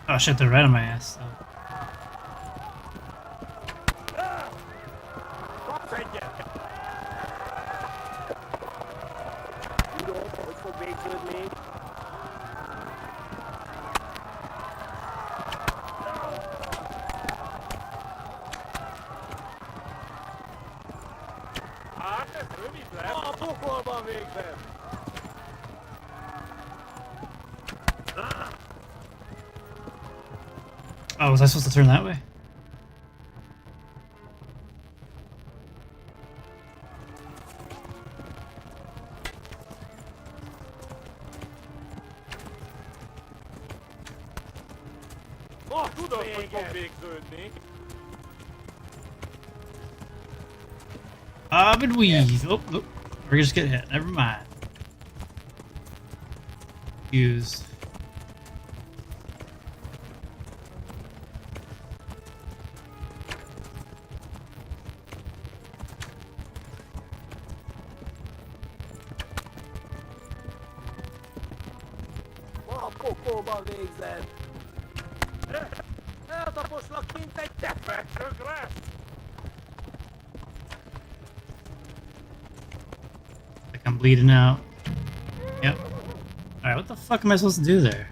Oh shit, they're right on my ass. So. Oh, was I supposed to turn that way? But weave. Oh, oh, we're just getting hit. Never mind. Use. Like I'm bleeding out. Yep. Alright, what the fuck am I supposed to do there?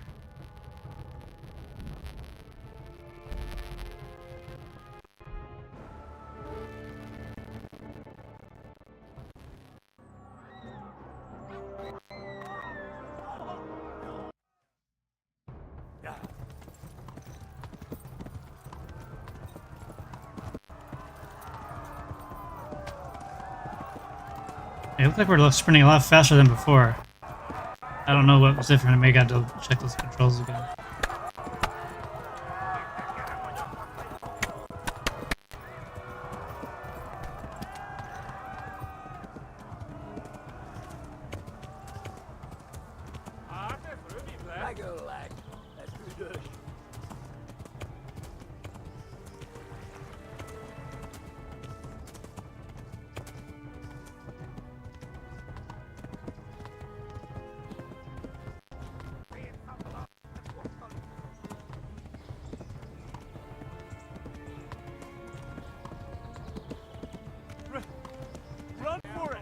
it looked like we're sprinting a lot faster than before. I don't know what was different. I may have to check those controls again. Run for it!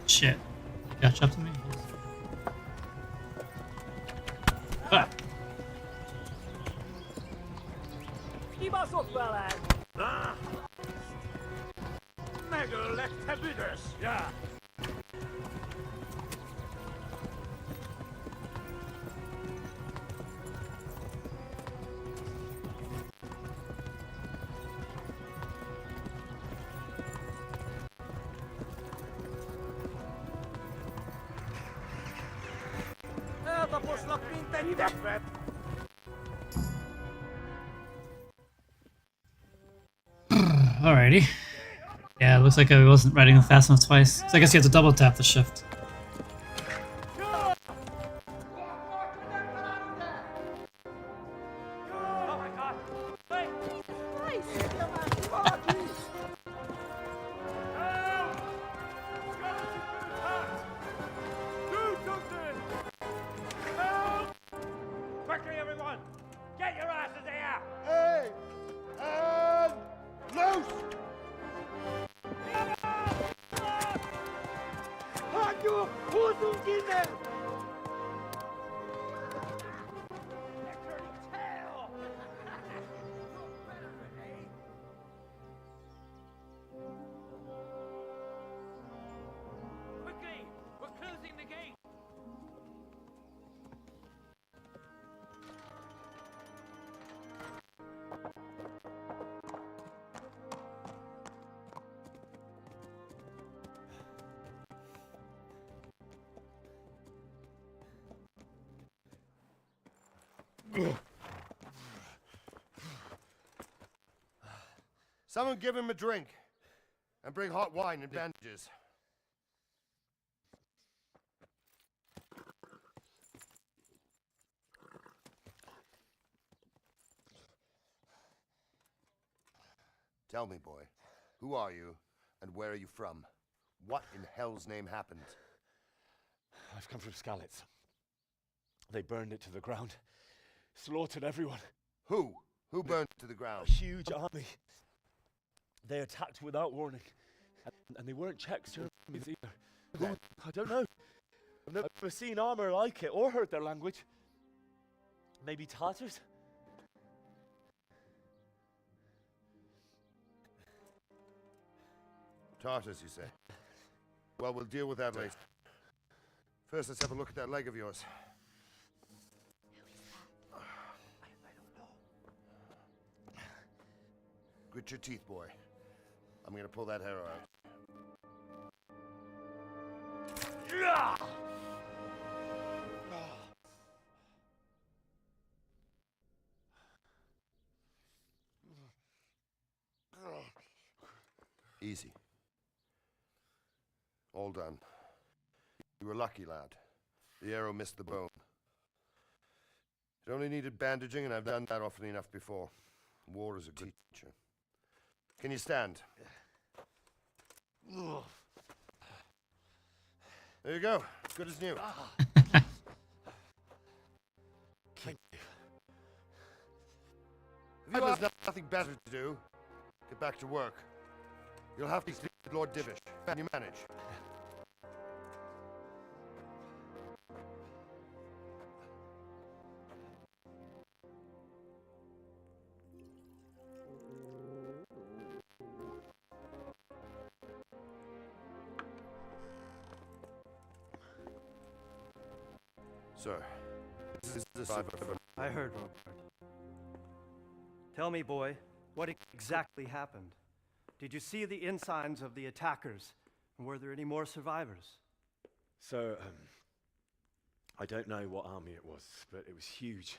Shit. Catch up to me. Ah. Yeah. Alrighty. Yeah, it looks like I wasn't riding fast enough twice. So I guess you have to double tap the shift. Quickly, everyone! Get your asses here! Hey! And loose! Hanyo! Who's in Quickly! We're closing the gate! Someone give him a drink. And bring hot wine and bandages. Tell me, boy, who are you, and where are you from? What in hell's name happened? I've come from Skalitz. They burned it to the ground. Slaughtered everyone. Who? Who burned it to the ground? A huge army. They attacked without warning. And they weren't Czechs, Germans either. Who? I don't know. I've never seen armor like it, or heard their language. Maybe Tatars? Tartars, you say? Well, we'll deal with that later. First, let's have a look at that leg of yours. Grit your teeth, boy. I'm gonna pull that hair out. Easy. All done. You were lucky, lad. The arrow missed the bone. It only needed bandaging, and I've done that often enough before. War is a good teacher. Can you stand? There you go. Good as new. Thank you. If you have nothing better to do, get back to work. You'll have to speak to Lord Divish. Can you manage? Sir, this is the survivor. I heard, Robert. Tell me, boy, what exactly happened? Did you see the ensigns of the attackers? And were there any more survivors? So, I don't know what army it was, but it was huge.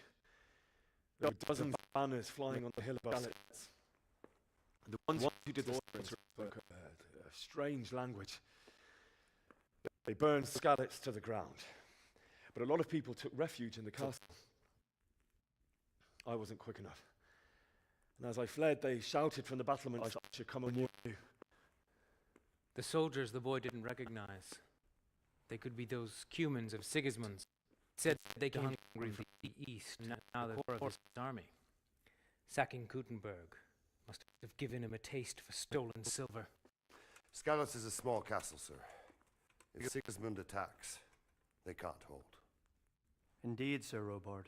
There were dozens of banners flying on the hill above us. The ones who did the slaughter spoke a strange language. They burned Skalitz to the ground. But a lot of people took refuge in the castle. I wasn't quick enough. And as I fled, they shouted from the battlements, I should come and warn you. The soldiers the boy didn't recognize. They could be those Cumans of Sigismund's. Said they came hungry from the east, now the core of his army. Sacking Kuttenberg must have given him a taste for stolen silver. Skalitz is a small castle, sir. If Sigismund attacks, they can't hold. Indeed, Sir Robard.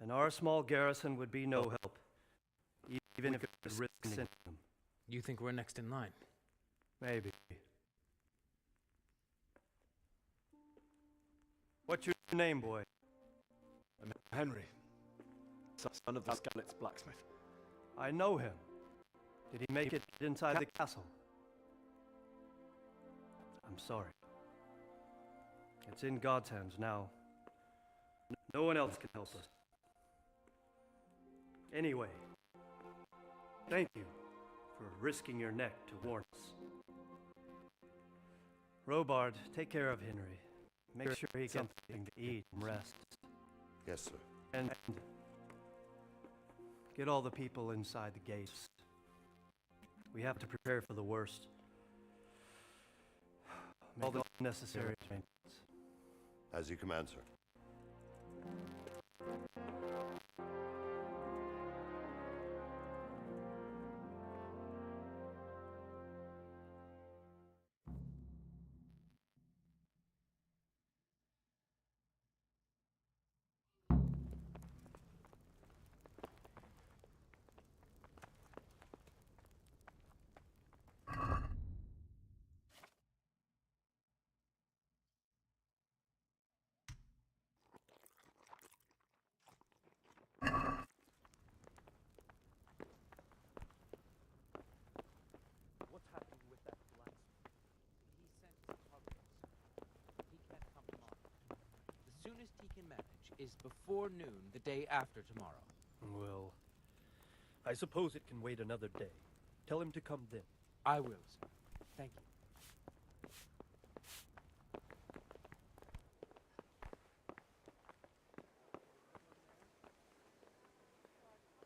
And our small garrison would be no help, even if it was risking them. You think we're next in line? Maybe. What's your name, boy? I'm Henry, son of the Skalitz blacksmith. I know him. Did he make it inside the castle? I'm sorry. It's in God's hands now. No one else can help us. Anyway, thank you for risking your neck to warn us. Robard, take care of Henry. Make sure he gets something to eat and rest. Yes, sir. And get all the people inside the gates. We have to prepare for the worst. Make all the necessary arrangements. As you command, sir. Is before noon the day after tomorrow. Well, I suppose it can wait another day. Tell him to come then. I will, sir. Thank you.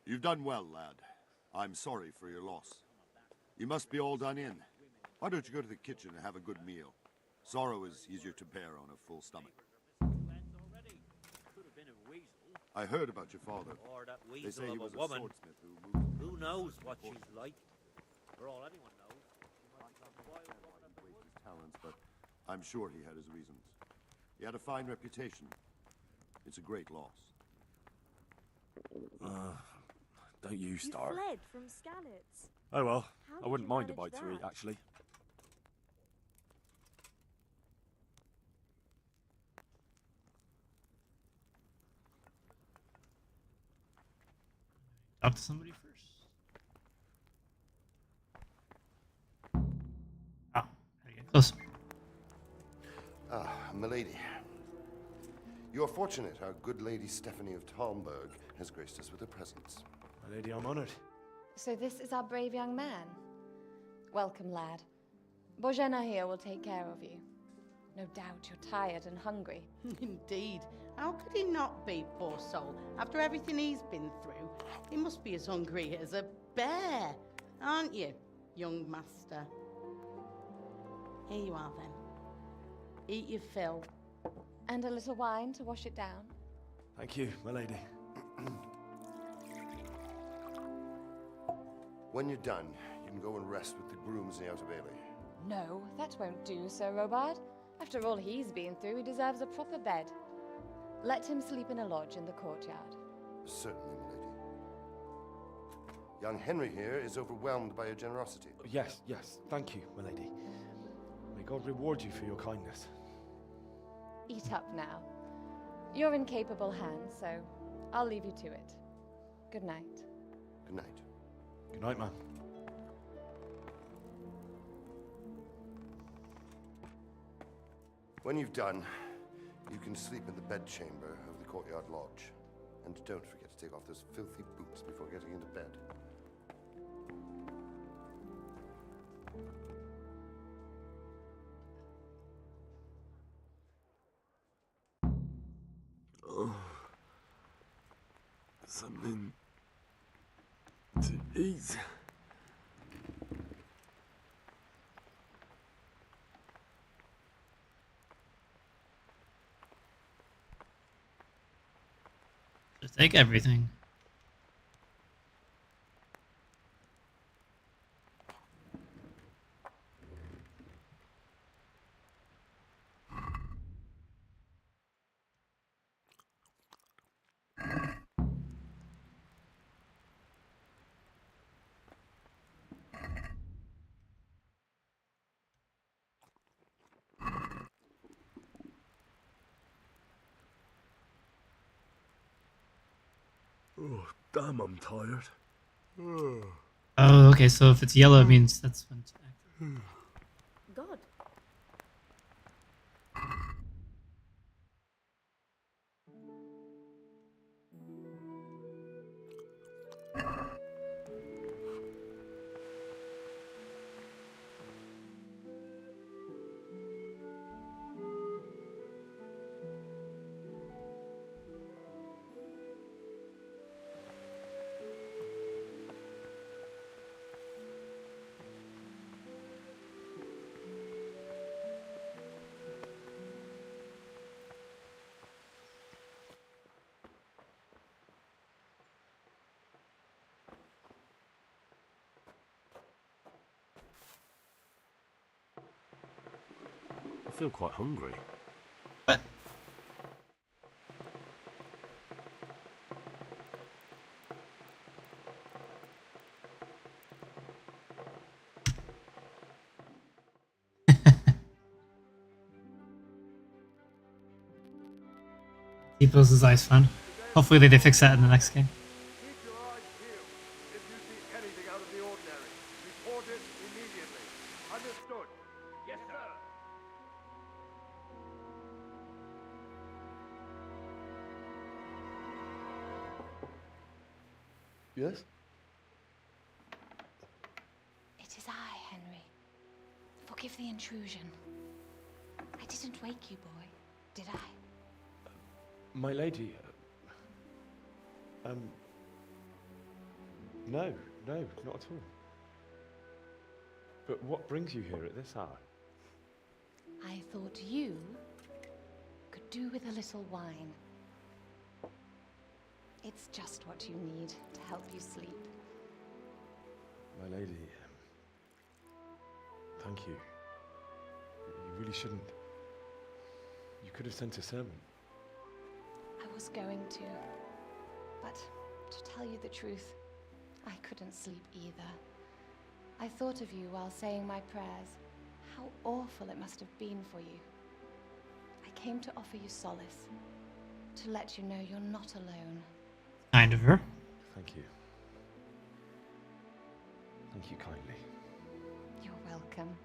You've done well, lad. I'm sorry for your loss. You must be all done in. Why don't you go to the kitchen and have a good meal? Sorrow is easier to bear on a full stomach. I heard about your father. Or that They say weasel he of was a woman. swordsmith who moved. Who knows what she's like? For all anyone knows. His talents, but I'm sure he had his reasons. He had a fine reputation. It's a great loss. Don't you start. You fled from Skalitz. Oh well, How I did wouldn't you mind a manage bite to eat, that? actually. Talk to somebody first. Oh, how do you get closer? Ah, milady. You are fortunate our good lady Stephanie of Talmberg has graced us with her presence. My lady, I'm honored. So this is our brave young man. Welcome, lad. Bozhena here will take care of you. No doubt you're tired and hungry. Indeed. How could he not be, poor soul? After everything he's been through, he must be as hungry as a bear, aren't you, young master? Here you are, then. Eat your fill. And a little wine to wash it down. Thank you, my lady. When you're done, you can go and rest with the grooms in the Outer Bailey. No, that won't do, Sir Robard. After all he's been through, he deserves a proper bed. Let him sleep in a lodge in the courtyard. Certainly, milady. Young Henry here is overwhelmed by your generosity. Yes, yes, thank you, milady. May God reward you for your kindness. Eat up now. You're in capable hands, so I'll leave you to it. Good night. Good night. Good night, man. When you've done, you can sleep in the bedchamber of the courtyard lodge. And don't forget to take off those filthy boots before getting into bed. Oh, something to eat. Just take everything. Oh, damn, I'm tired. Oh, okay, so if it's yellow, it means that's when it's active. God. I feel quite hungry. He blows his eyes fun. Hopefully they fix that in the next game. Keep your eyes peeled. If you see anything out of the ordinary, report it immediately. Understood? Yes, sir. Yes? It is I, Henry. Forgive the intrusion. I didn't wake you, boy, did I? My lady, no, not at all. But what brings you here at this hour? I thought you could do with a little wine. It's just what you need to help you sleep. My lady, thank you. You really shouldn't. You could have sent a sermon. I was going to, but to tell you the truth, I couldn't sleep either. I thought of you while saying my prayers. How awful it must have been for you. I came to offer you solace, to let you know you're not alone. Kind of her. Thank you. Thank you kindly. You're welcome.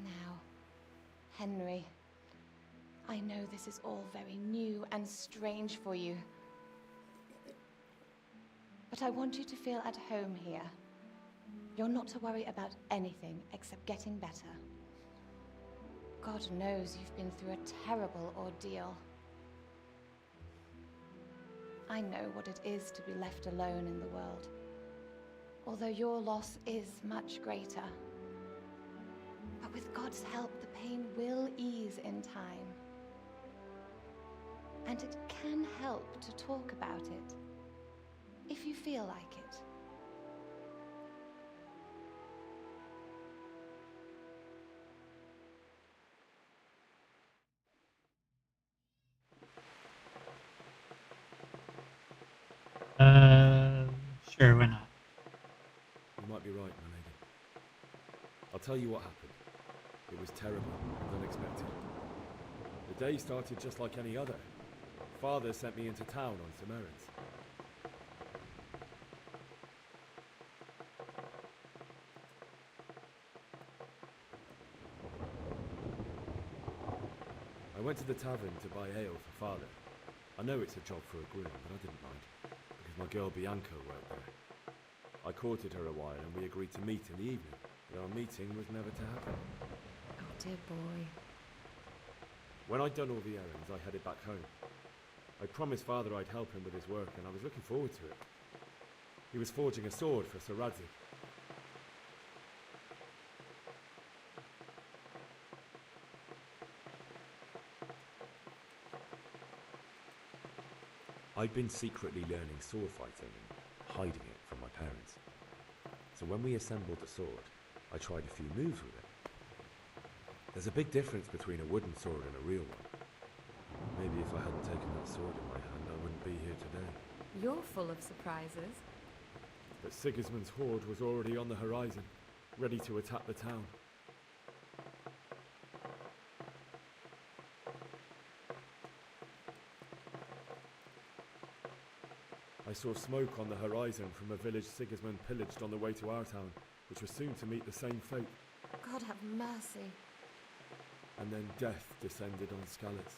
Now, Henry, I know this is all very new and strange for you, but I want you to feel at home here. You're not to worry about anything except getting better. God knows you've been through a terrible ordeal. I know what it is to be left alone in the world, although your loss is much greater. But with God's help, the pain will ease in time. And it can help to talk about it, if you feel like it. tell you what happened. It was terrible and unexpected. The day started just like any other. Father sent me into town on some errands. I went to the tavern to buy ale for Father. I know it's a job for a groom, but I didn't mind, because my girl Bianca worked there. I courted her a while and we agreed to meet in the evening, but our meeting was never to happen. Oh dear boy. When I'd done all the errands, I headed back home. I promised Father I'd help him with his work, and I was looking forward to it. He was forging a sword for Sir Radzik. I'd been secretly learning sword fighting and hiding it from my parents. So when we assembled the sword, I tried a few moves with it. There's a big difference between a wooden sword and a real one. Maybe if I hadn't taken that sword in my hand, I wouldn't be here today. You're full of surprises. But Sigismund's horde was already on the horizon, ready to attack the town. I saw smoke on the horizon from a village Sigismund pillaged on the way to our town, which was soon to meet the same fate. God have mercy. And then death descended on Skalitz.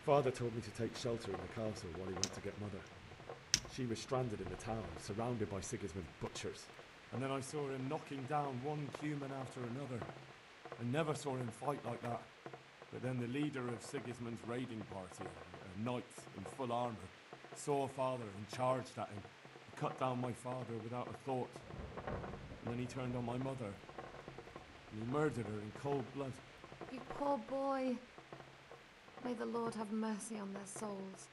Father told me to take shelter in the castle while he went to get Mother. She was stranded in the town, surrounded by Sigismund's butchers. And then I saw him knocking down one human after another. I never saw him fight like that. But then the leader of Sigismund's raiding party, a knight in full armour, saw Father and charged at him. He cut down my father without a thought. And then he turned on my mother. And he murdered her in cold blood. You poor boy. May the Lord have mercy on their souls.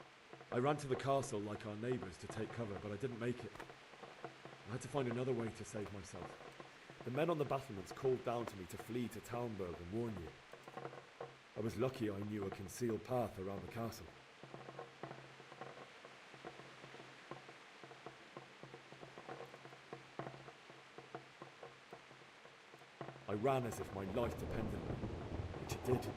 I ran to the castle like our neighbours to take cover, but I didn't make it. I had to find another way to save myself. The men on the battlements called down to me to flee to Talmberg and warn you. I was lucky I knew a concealed path around the castle. I ran as if my life depended on it, which it did.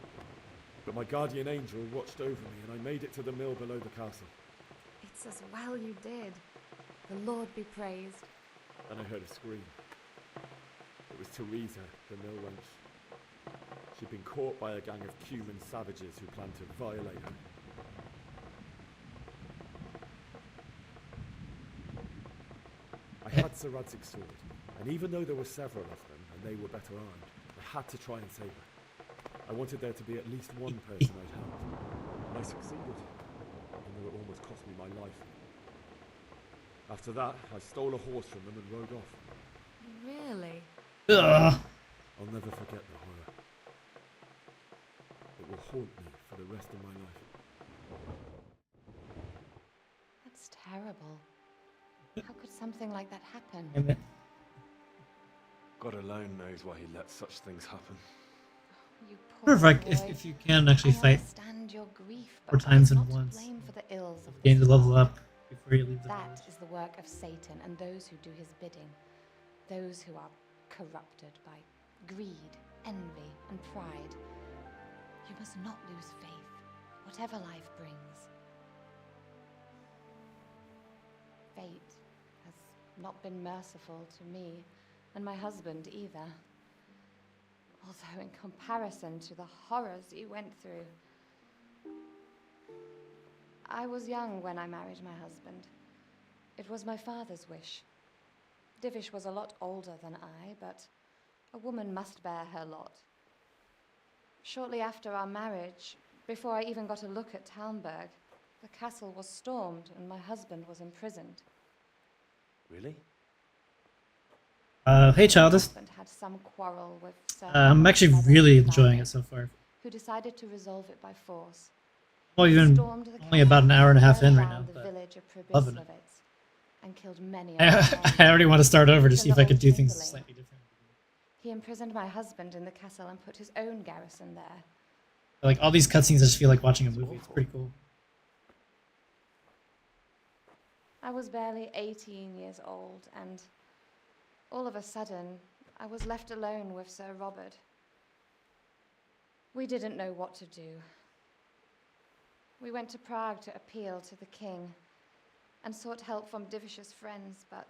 But my guardian angel watched over me and I made it to the mill below the castle. It's as well you did. The Lord be praised. Then I heard a scream. It was Teresa, the mill wench. She'd been caught by a gang of Cuman savages who planned to violate her. I had Sir Radzig's sword, and even though there were several of them, and they were better armed, I had to try and save her. I wanted there to be at least one person I'd help, and I succeeded, even though it almost cost me my life. After that, I stole a horse from them and rode off. Really? I'll never forget the horror. It will haunt me for the rest of my life. That's terrible. How could something like that happen? God alone knows why he lets such things happen. You Or poor if you can actually I fight understand your grief, 4 but times I'm in not to once, blame for the ills of gain this to level world. up before you leave the village. That is the work of Satan and those who do his bidding. Those who are corrupted by greed, envy, and pride. You must not lose faith, whatever life brings. Fate has not been merciful to me, and my husband either. Although in comparison to the horrors he went through. I was young when I married my husband. It was my father's wish. Divish was a lot older than I, but a woman must bear her lot. Shortly after our marriage, before I even got a look at Talmberg, the castle was stormed and my husband was imprisoned. Really? Hey, Childis. My husband had some quarrel with I'm actually really enjoying it so far. who decided to resolve it by force. Well, even Stormed the only about an hour and a half in right now, burned down but the village of loving it. Pribyslavitz and killed many of I, our I already want to start over to It's see in if I the could do old things Kimberley. slightly different. He imprisoned my husband in the castle and put his own garrison there. Like all these cutscenes, I just feel like watching a movie. It's pretty cool. I was barely 18 years old, and all of a sudden, I was left alone with Sir Robert. We didn't know what to do. We went to Prague to appeal to the king and sought help from Divish's friends, but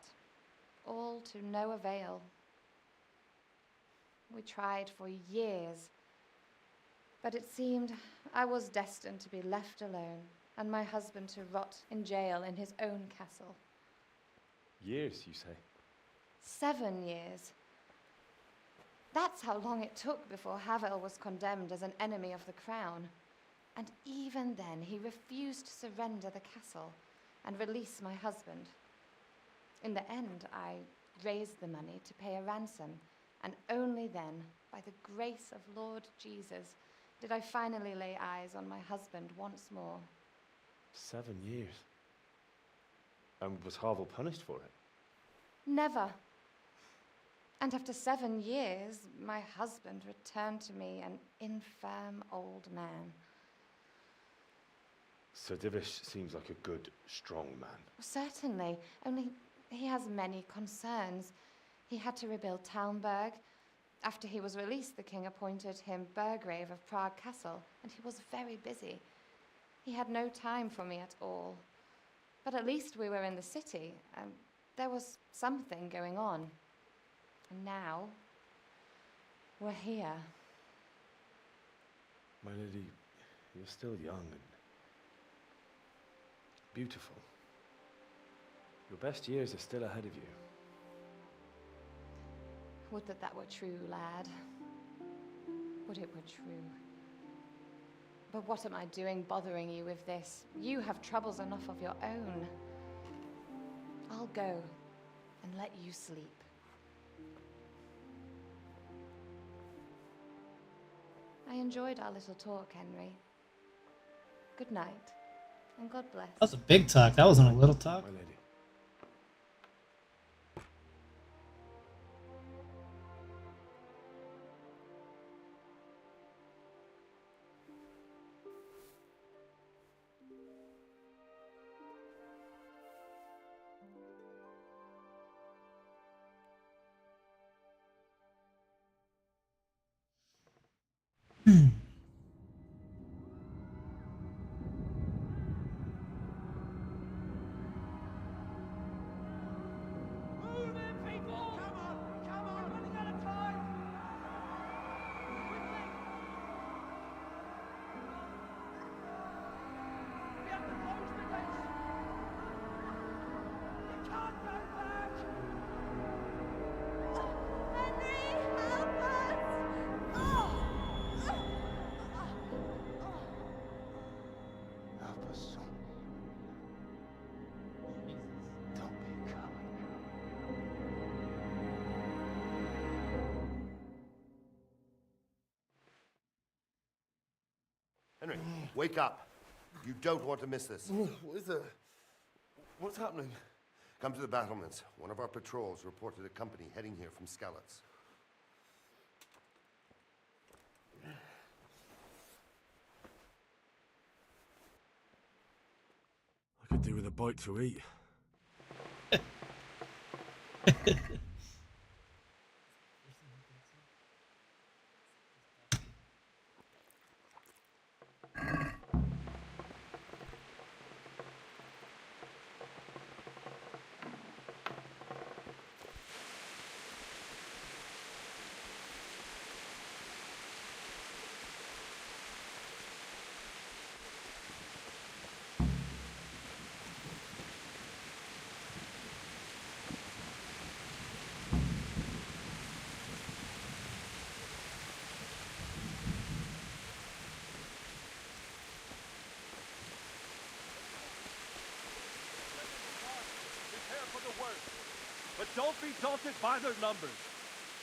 all to no avail. We tried for years, but it seemed I was destined to be left alone and my husband to rot in jail in his own castle. Years, you say? 7 years. That's how long it took before Havel was condemned as an enemy of the crown. And even then, he refused to surrender the castle and release my husband. In the end, I raised the money to pay a ransom, and only then, by the grace of Lord Jesus, did I finally lay eyes on my husband once more. 7 years. And was Havel punished for it? Never. And after 7 years, my husband returned to me an infirm old man. Sir Divish seems like a good, strong man. Certainly, only he has many concerns. He had to rebuild Talmberg. After he was released, the king appointed him Burgrave of Prague Castle, and he was very busy. He had no time for me at all. But at least we were in the city, and there was something going on. And now, we're here. My lady, you're still young and beautiful. Your best years are still ahead of you. Would that that were true, lad. Would it were true. But what am I doing bothering you with this? You have troubles enough of your own. I'll go and let you sleep. I enjoyed our little talk, Henry. Good night, and God bless. That was a big talk. That wasn't a little talk. My lady. Henry, wake up. You don't want to miss this. What is it? What's happening? Come to the battlements. One of our patrols reported a company heading here from Skalitz. I could do with a bite to eat. But don't be daunted by their numbers.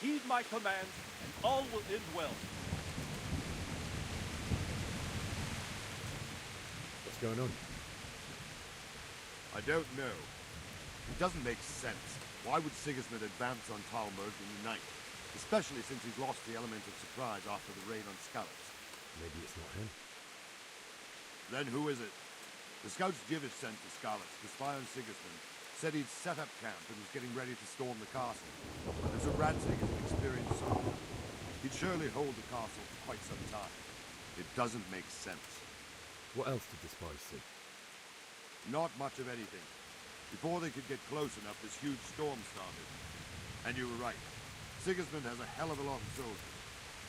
Heed my commands, and all will end well. What's going on? I don't know. It doesn't make sense. Why would Sigismund advance on Talmberg and unite? Especially since he's lost the element of surprise after the raid on Skalitz. Maybe it's not him. Then who is it? The scouts Jivish sent to Scarlet to spy on Sigismund said he'd set up camp and was getting ready to storm the castle. And so Radzig is an experienced soldier. He'd surely hold the castle for quite some time. It doesn't make sense. What else did the spies see? Not much of anything. Before they could get close enough, this huge storm started. And you were right. Sigismund has a hell of a lot of soldiers,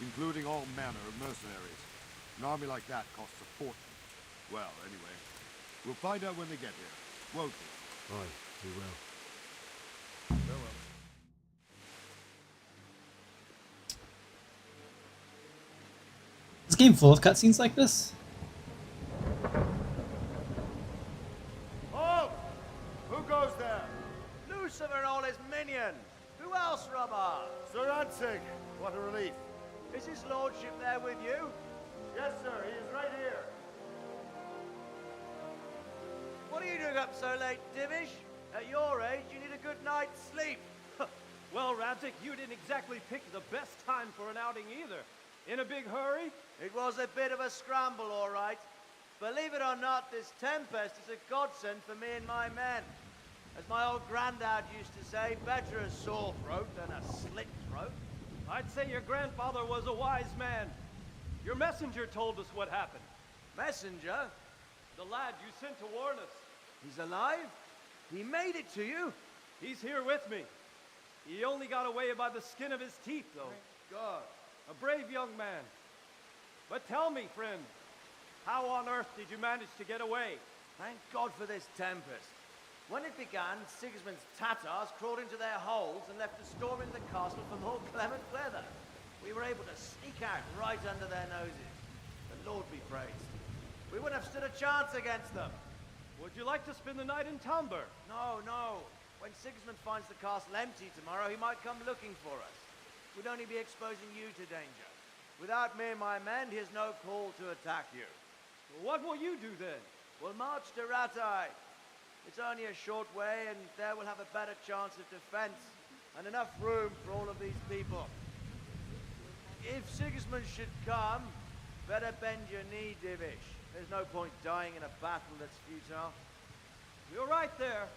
including all manner of mercenaries. An army like that costs a fortune. Well, anyway, we'll find out when they get here, won't we? Aye, we will. Farewell. Is this game full of cutscenes like this? Oh! Who goes there? Lucifer and all his minions. Who else, Robber? Sir Radzig, what a relief. Is his lordship there with you? Yes, sir, he is right here. What are you doing up so late, Divish? At your age, you need a good night's sleep. Well, Radzig, you didn't exactly pick the best time for an outing either. In a big hurry? It was a bit of a scramble, all right. Believe it or not, this tempest is a godsend for me and my men. As my old granddad used to say, better a sore throat than a slit throat. I'd say your grandfather was a wise man. Your messenger told us what happened. Messenger? The lad you sent to warn us. He's alive? He made it to you? He's here with me. He only got away by the skin of his teeth, though. Thank God. A brave young man. But tell me, friend, how on earth did you manage to get away? Thank God for this tempest. When it began, Sigismund's Tatars crawled into their holes and left us storming the castle for more clement weather. We were able to sneak out right under their noses. The Lord be praised. We wouldn't have stood a chance against them. Would you like to spend the night in Talmberg? No, no. When Sigismund finds the castle empty tomorrow, he might come looking for us. We'd only be exposing you to danger. Without me and my men, he has no call to attack you. What will you do then? We'll march to Ratai. It's only a short way, and there we'll have a better chance of defense and enough room for all of these people. If Sigismund should come, better bend your knee, Divish. There's no point dying in a battle that's futile. You're right there.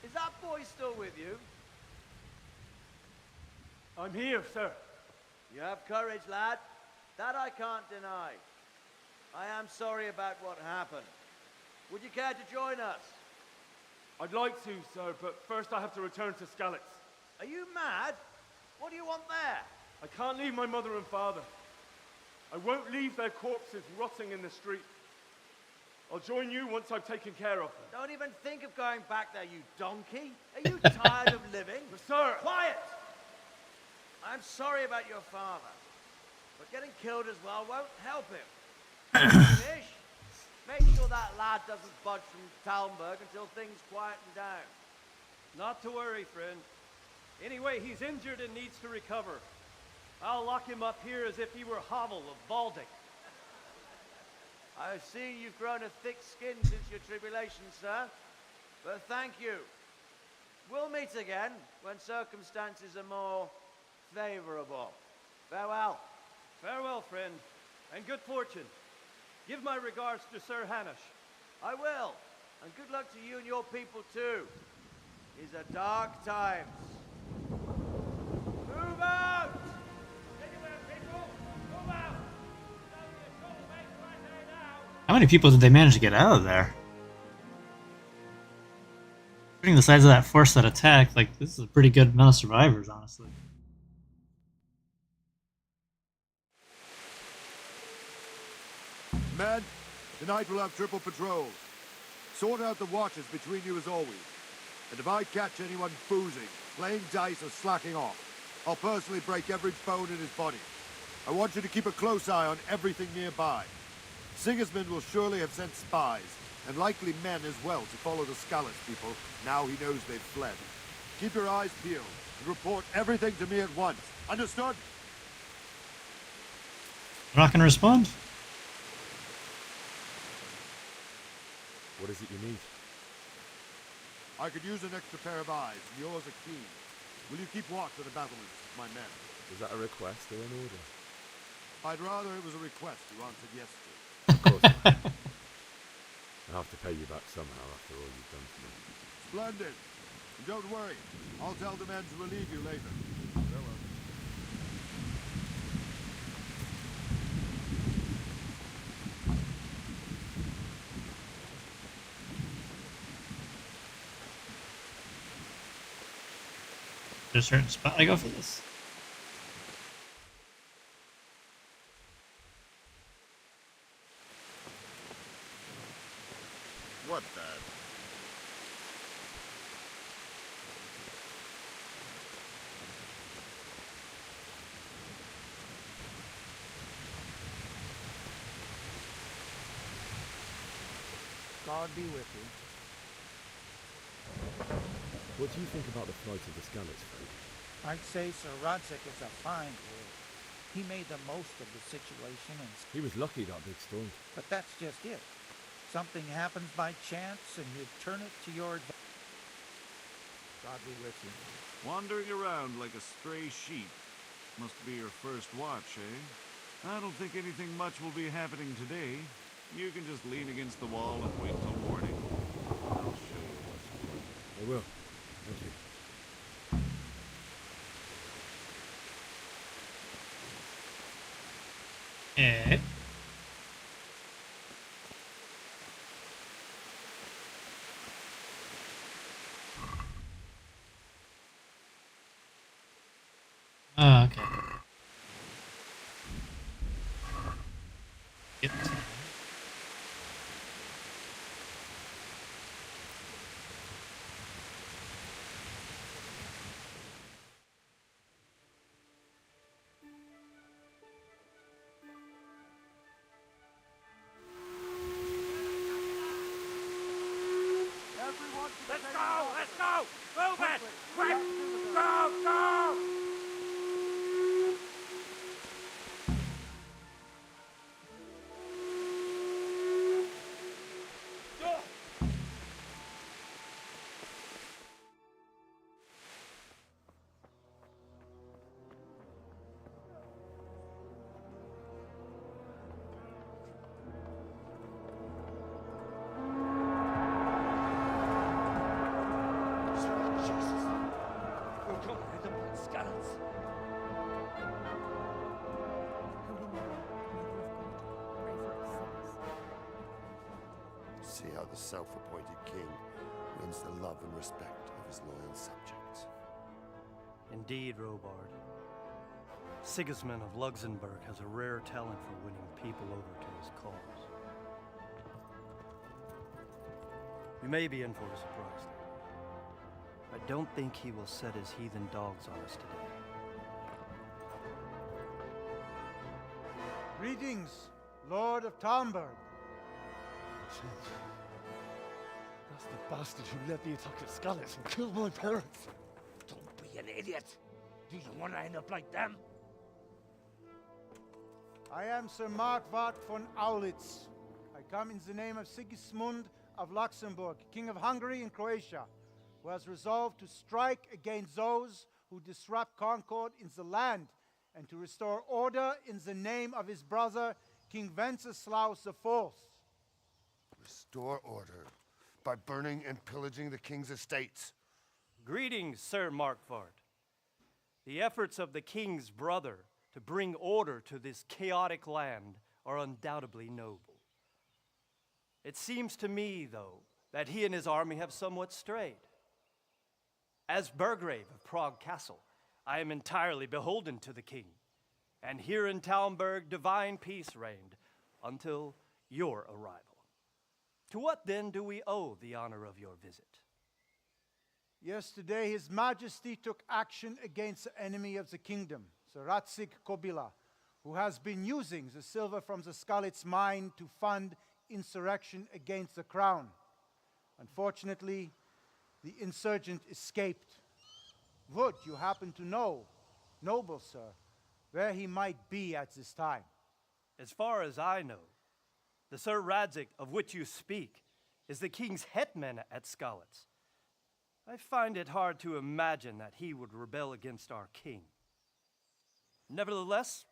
Is that boy still with you? I'm here, sir. You have courage, lad. That I can't deny. I am sorry about what happened. Would you care to join us? I'd like to, sir, but first I have to return to Skalitz. Are you mad? What do you want there? I can't leave my mother and father. I won't leave their corpses rotting in the street. I'll join you once I've taken care of them. Don't even think of going back there, you donkey. Are you tired of living? Sir! Quiet! I'm sorry about your father, but getting killed as well won't help him. Finish. Make sure that lad doesn't budge from Talmberg until things quieten down. Not to worry, friend. Anyway, he's injured and needs to recover. I'll lock him up here as if he were Havel of Baldic. I've seen you've grown a thick skin since your tribulation, sir. But thank you. We'll meet again when circumstances are more favorable. Farewell. Farewell, friend, and good fortune. Give my regards to Sir Hanush. I will. And good luck to you and your people, too. These are dark times. Move out! How many people did they manage to get out of there? Considering the size of that force that attacked, like, this is a pretty good amount of survivors, honestly. Men, tonight we'll have triple patrols. Sort out the watches between you as always. And if I catch anyone boozing, playing dice, or slacking off, I'll personally break every bone in his body. I want you to keep a close eye on everything nearby. Sigismund will surely have sent spies, and likely men as well, to follow the Skalitz people, now he knows they've fled. Keep your eyes peeled, and report everything to me at once. Understood? I'm not gonna respond? What is it you need? I could use an extra pair of eyes, and yours are keen. Will you keep watch of the battlements with my men? Is that a request or an order? I'd rather it was a request you answered yes to. Of course. I'll have to pay you back somehow after all you've done for me. Splendid. And don't worry, I'll tell the men to relieve you later. Farewell. There's a certain spot I go for this. What the? God be with you. What do you think about the flight of the Skallets, Frank? I'd say Sir Rodzik is a fine lord. He made the most of the situation and... He was lucky that big storm. But that's just it. Something happens by chance and you turn it to your advantage. God be with you. Wandering around like a stray sheep. Must be your first watch, eh? I don't think anything much will be happening today. You can just lean against the wall and wait till morning. I'll show you what's what. I will. Thank you. Yeah. Oh, okay. Yep. Let's go! Let's go! Move it! Quick! Go! Go! See how the self-appointed king wins the love and respect of his loyal subjects. Indeed, Robard. Sigismund of Luxembourg has a rare talent for winning people over to his cause. We may be in for a surprise, though. I don't think he will set his heathen dogs on us today. Greetings, Lord of Talmberg. That's the bastard who led the attack at Skallets and killed my parents. Don't be an idiot. Do you want to end up like them? I am Sir Markwart von Aulitz. I come in the name of Sigismund of Luxembourg, King of Hungary and Croatia, who has resolved to strike against those who disrupt concord in the land and to restore order in the name of his brother, King Wenceslaus IV. Restore order by burning and pillaging the king's estates. Greetings, Sir Markwart. The efforts of the king's brother to bring order to this chaotic land are undoubtedly noble. It seems to me, though, that he and his army have somewhat strayed. As Burgrave of Prague Castle, I am entirely beholden to the king, and here in Talmberg divine peace reigned until your arrival. To what then do we owe the honor of your visit? Yesterday, His Majesty took action against the enemy of the kingdom, Sir Radzik Kobila, who has been using the silver from the Skallets mine to fund insurrection against the crown. Unfortunately, the insurgent escaped. Would you happen to know, noble sir, where he might be at this time? As far as I know, the Sir Radzik of which you speak is the king's hetman at Skallets. I find it hard to imagine that he would rebel against our king. Nevertheless,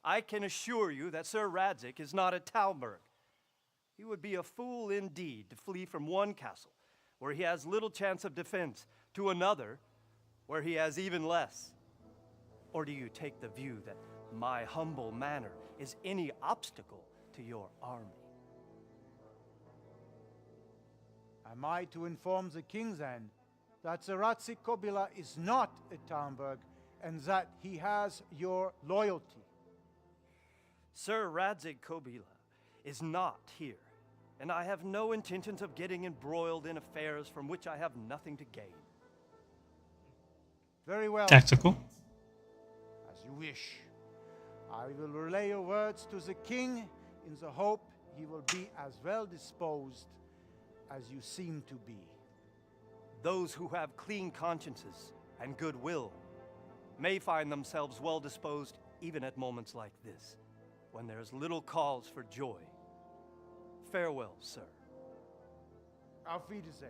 I can assure you that Sir Radzik is not at Talmberg. he would be a fool indeed to flee from one castle, where he has little chance of defense, to another, where he has even less. Or do you take the view that my humble manor is any obstacle to your army? Am I to inform the king then that Sir Ratzik Kobila is not at Talmberg and that he has your loyalty? Sir Radzig Kobila is not here, and I have no intentions of getting embroiled in affairs from which I have nothing to gain. Very well. Tactical. As you wish. I will relay your words to the king in the hope he will be as well disposed as you seem to be. Those who have clean consciences and goodwill may find themselves well disposed even at moments like this, when there's little cause for joy. Farewell, sir. Auf Wiedersehen.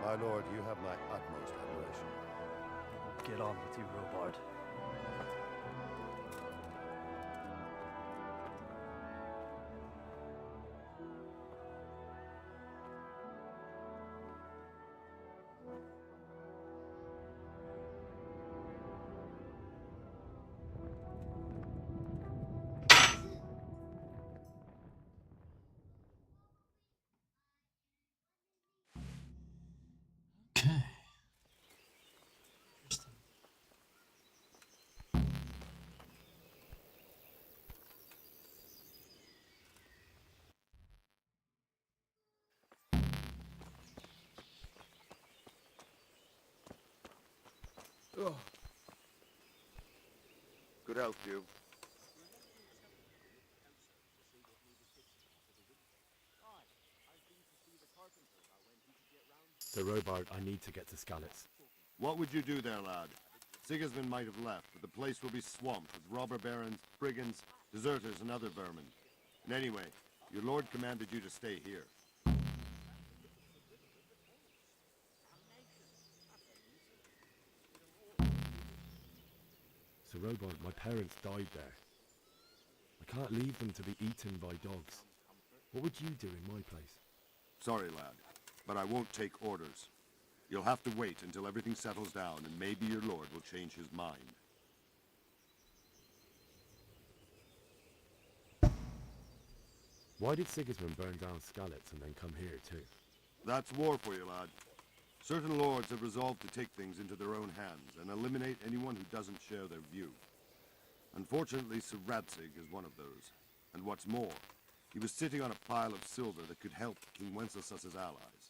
My lord, you have my utmost admiration. Get on with you, Robard. Oh. Good health, you. Sir Robard, I need to get to Skalitz. What would you do there, lad? Sigismund might have left, but the place will be swamped with robber barons, brigands, deserters, and other vermin. And anyway, your lord commanded you to stay here. Sir Robard, my parents died there. I can't leave them to be eaten by dogs. What would you do in my place? Sorry, lad, but I won't take orders. You'll have to wait until everything settles down, and maybe your lord will change his mind. Why did Sigismund burn down Skalitz and then come here too? That's war for you, lad. Certain lords have resolved to take things into their own hands and eliminate anyone who doesn't share their view. Unfortunately, Sir Radzig is one of those. And what's more, he was sitting on a pile of silver that could help King Wenceslaus's allies.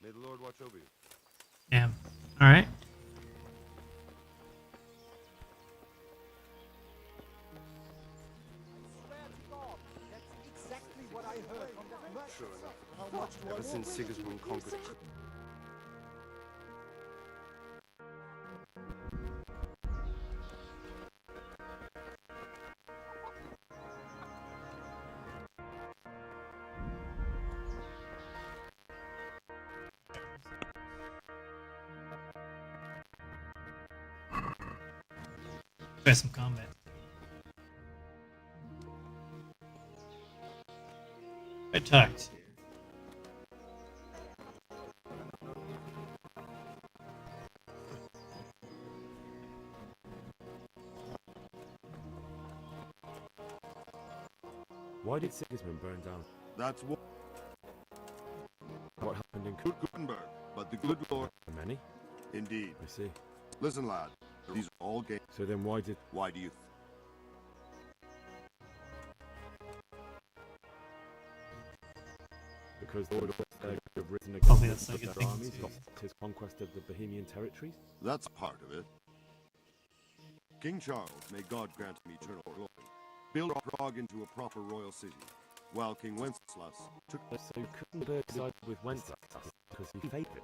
May the Lord watch over you. Yeah. Alright. True enough. Ever since Sigismund conquered... Try some combat. I talked. Why did Sigismund burn down? That's what happened in Gutenberg, but the good lord... Many? Indeed. I see. Listen, lad, these are all games. So then why do you... Because the Lord have risen Hopefully against that's a good their thing. armies, lost his conquest of the Bohemian territories? That's part of it. King Charles, may God grant him eternal glory, built Prague into a proper royal city, while King Wenceslas took... So Gutenberg sided with Wenceslas because he favored.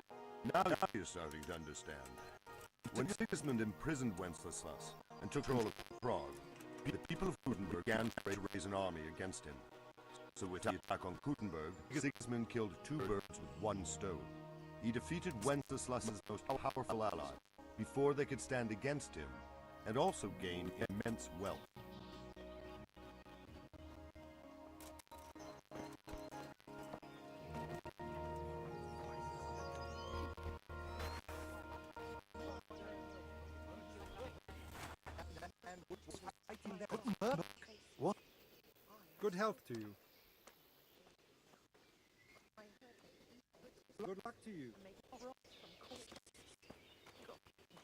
Now you're starting to understand. When Sigismund imprisoned Wenceslas and took control of Prague, the people of Gutenberg began to raise an army against him. So with the attack on Gutenberg, Sigismund killed 2 birds with 1 stone. He defeated Wenceslas's most powerful ally before they could stand against him, and also gained immense wealth. What? Good health to you. Good luck to you.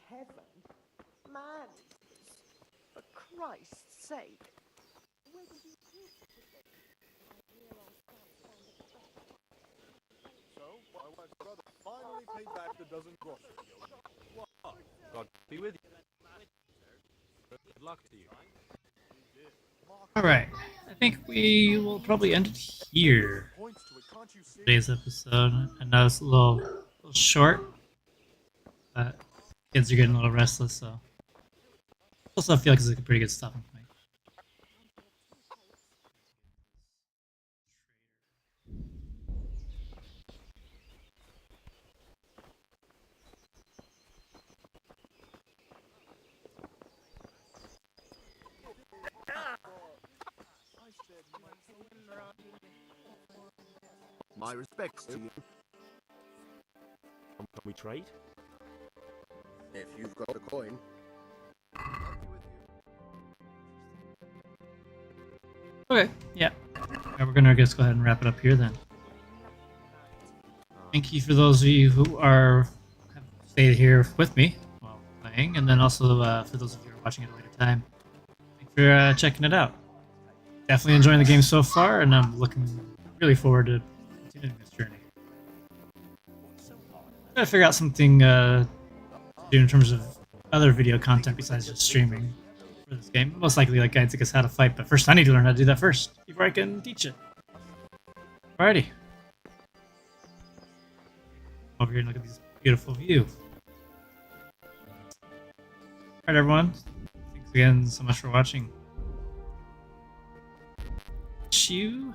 Heaven? Man, for Christ's sake. So, my wife's brother finally paid back the dozen grocery deals. What? God be with you. Good luck to you. Alright, I think we will probably end it here. Today's episode. I know it's a little short, but kids are getting a little restless, so. Also, I feel like it's a pretty good stopping point. My respects to you. Can we trade? If you've got a coin. Okay, yeah. We're gonna just go ahead and wrap it up here then. Thank you for those of you who have stayed here with me while playing, and then also for those of you who are watching at a later time. Thanks for checking it out. Definitely enjoying the game so far, and I'm looking really forward to continuing this journey. I'm gonna figure out something to do in terms of other video content besides just streaming for this game. Most likely like guides like us how to fight, but first I need to learn how to do that first before I can teach it. Alrighty. Over here and look at this beautiful view. Alright everyone. Thanks again so much for watching. Catch you